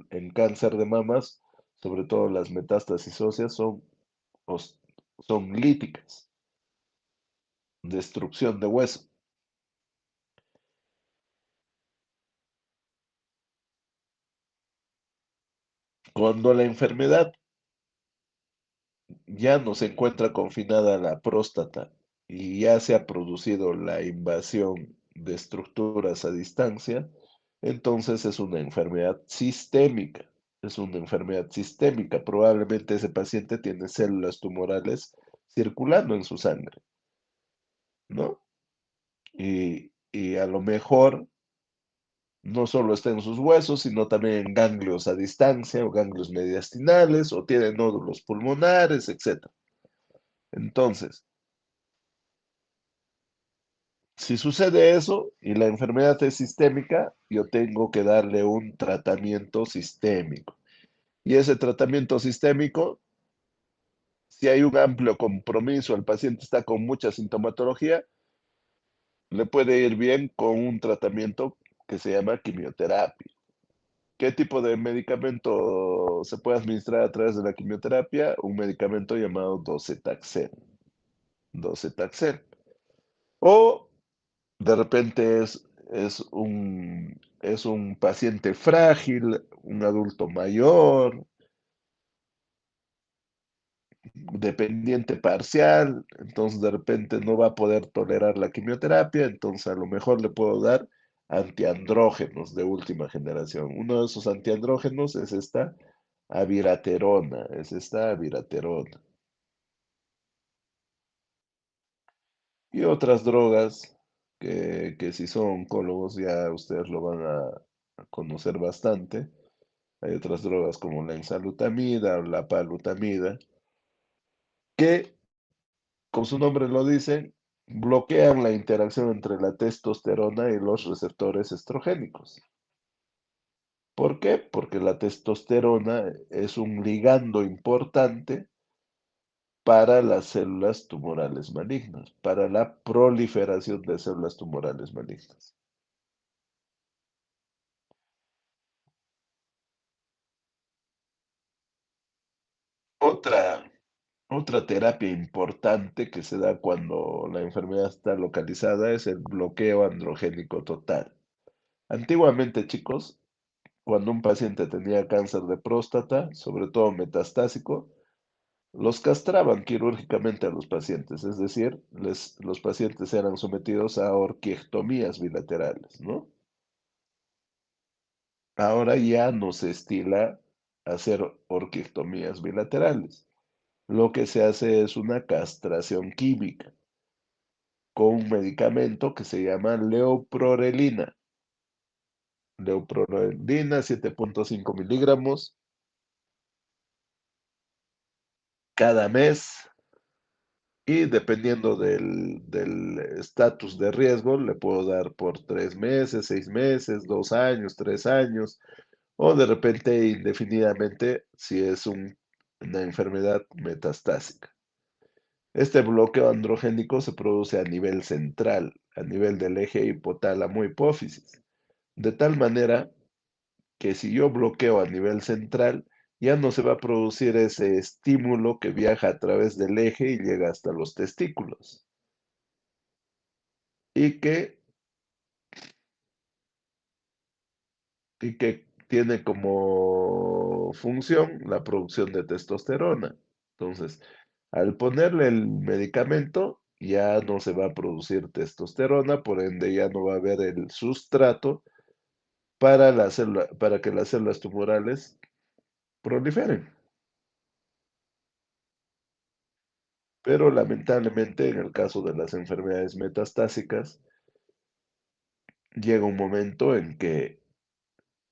en cáncer de mamas, sobre todo las metástasis óseas son líticas, destrucción de hueso. Cuando la enfermedad ya no se encuentra confinada a la próstata y ya se ha producido la invasión de estructuras a distancia, entonces es una enfermedad sistémica. Es una enfermedad sistémica. Probablemente ese paciente tiene células tumorales circulando en su sangre, ¿no? Y a lo mejor no solo está en sus huesos, sino también en ganglios a distancia o ganglios mediastinales, o tiene nódulos pulmonares, etc. Entonces, si sucede eso y la enfermedad es sistémica, yo tengo que darle un tratamiento sistémico. Y ese tratamiento sistémico, si hay un amplio compromiso, el paciente está con mucha sintomatología, le puede ir bien con un tratamiento que se llama quimioterapia. ¿Qué tipo de medicamento se puede administrar a través de la quimioterapia? Un medicamento llamado docetaxel. O de repente es un paciente frágil, un adulto mayor, dependiente parcial, entonces de repente no va a poder tolerar la quimioterapia, entonces a lo mejor le puedo dar antiandrógenos de última generación. Uno de esos antiandrógenos es esta abiraterona. Y otras drogas que si son oncólogos ya ustedes lo van a conocer bastante. Hay otras drogas como la enzalutamida o la palutamida que, como su nombre lo dice, bloquean la interacción entre la testosterona y los receptores estrogénicos. ¿Por qué? Porque la testosterona es un ligando importante para las células tumorales malignas, para la proliferación de células tumorales malignas. Otra terapia importante que se da cuando la enfermedad está localizada es el bloqueo androgénico total. Antiguamente, chicos, cuando un paciente tenía cáncer de próstata, sobre todo metastásico, los castraban quirúrgicamente a los pacientes, es decir, los pacientes eran sometidos a orquiectomías bilaterales, ¿no? Ahora ya no se estila hacer orquiectomías bilaterales. Lo que se hace es una castración química con un medicamento que se llama leuprorelina. Leuprorelina, 7.5 miligramos cada mes. Y dependiendo del estatus de riesgo, le puedo dar por 3 meses, 6 meses, 2 años, 3 años, o de repente indefinidamente si es una enfermedad metastásica. Este bloqueo androgénico se produce a nivel central, a nivel del eje hipotálamo-hipófisis, de tal manera que si yo bloqueo a nivel central, ya no se va a producir ese estímulo que viaja a través del eje y llega hasta los testículos. Y que tiene como función la producción de testosterona. Entonces, al ponerle el medicamento, ya no se va a producir testosterona, por ende ya no va a haber el sustrato para que las células tumorales proliferen. Pero lamentablemente en el caso de las enfermedades metastásicas, llega un momento en que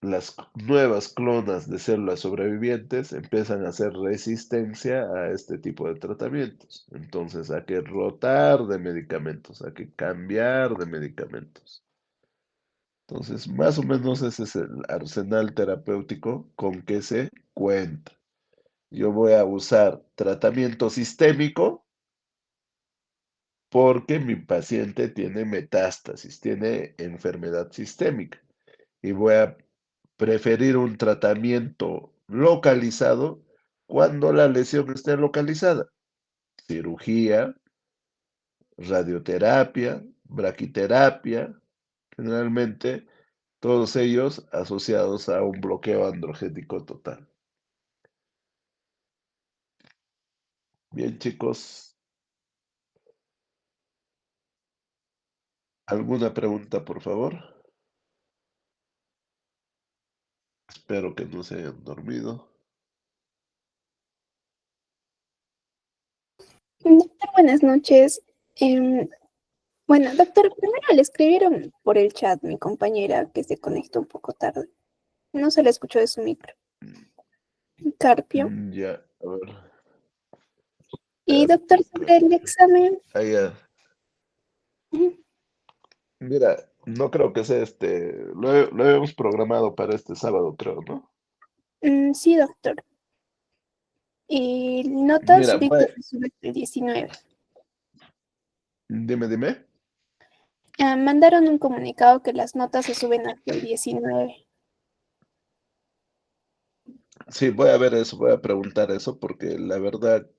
las nuevas clonas de células sobrevivientes empiezan a hacer resistencia a este tipo de tratamientos. Entonces hay que rotar de medicamentos, hay que cambiar de medicamentos. Entonces, más o menos ese es el arsenal terapéutico con que se cuenta. Yo voy a usar tratamiento sistémico porque mi paciente tiene metástasis, tiene enfermedad sistémica. Y voy a preferir un tratamiento localizado cuando la lesión esté localizada. Cirugía, radioterapia, braquiterapia, generalmente todos ellos asociados a un bloqueo androgénico total. Bien, chicos. ¿Alguna pregunta, por favor? Espero que no se hayan dormido. Doctor, buenas noches. Bueno, doctor, primero le escribieron por el chat mi compañera que se conectó un poco tarde. No se le escuchó de su micro. Carpio. Ya, a ver. Y doctor, sobre el examen. Ya. Mira, no creo que sea lo habíamos programado para este sábado, creo, ¿no? Sí, doctor. Y notas Mira, ahorita se suben el 19. Dime. Mandaron un comunicado que las notas se suben hasta el 19. Sí, voy a ver eso, voy a preguntar eso, porque la verdad,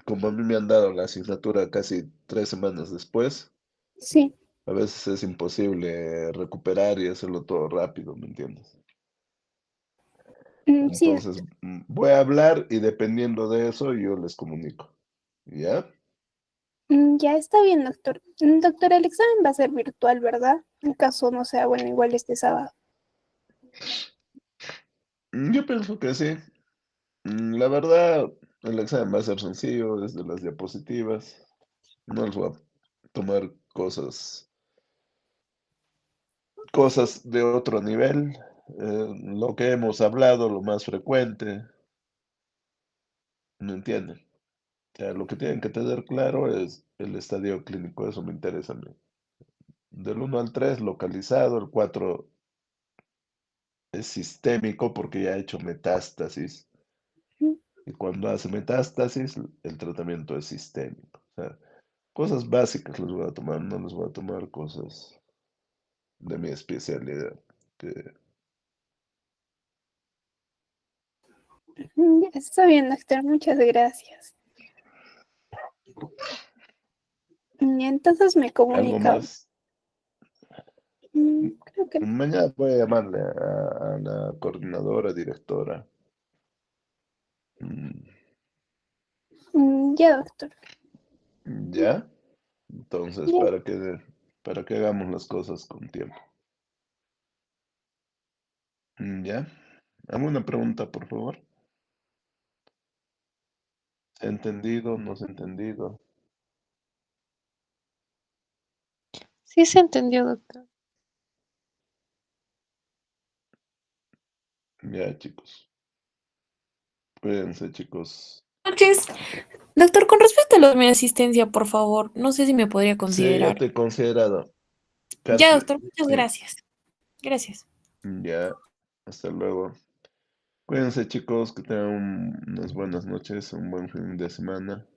como a mí me han dado la asignatura casi 3 semanas después, Sí. a veces es imposible recuperar y hacerlo todo rápido, ¿me entiendes? Sí, Entonces, voy a hablar y dependiendo de eso, yo les comunico. ¿Ya? ya está bien, doctor. Doctor, el examen va a ser virtual, ¿verdad? En caso no sea, bueno, igual este sábado. Yo pienso que sí. La verdad, el examen va a ser sencillo, desde las diapositivas. No les voy a tomar cosas de otro nivel. Lo que hemos hablado, lo más frecuente. ¿Me entienden? O sea, lo que tienen que tener claro es el estadio clínico, eso me interesa a mí. Del 1 al 3, localizado, el 4 es sistémico porque ya ha hecho metástasis. Y cuando hace metástasis, el tratamiento es sistémico. O sea, cosas básicas les voy a tomar, no les voy a tomar cosas de mi especialidad. Ya está bien, doctor. Muchas gracias. Y entonces me ¿Algo comunica. más? Creo que Mañana voy a llamarle a la coordinadora, directora. ya, doctor. ¿Ya? Entonces, Ya. para que hagamos las cosas con tiempo. ¿Ya? ¿Alguna pregunta, por favor? ¿Se ha entendido? ¿No se ha entendido? Sí se entendió, doctor. Ya, chicos. Cuídense, chicos. Noches. Doctor, con respecto a lo de mi asistencia, por favor, no sé si me podría Sí, ya considerar. te he considerado. Ya, Carpio, doctor, muchas sí. gracias. Gracias. Ya, hasta luego. Cuídense, chicos, que tengan unas buenas noches, un buen fin de semana.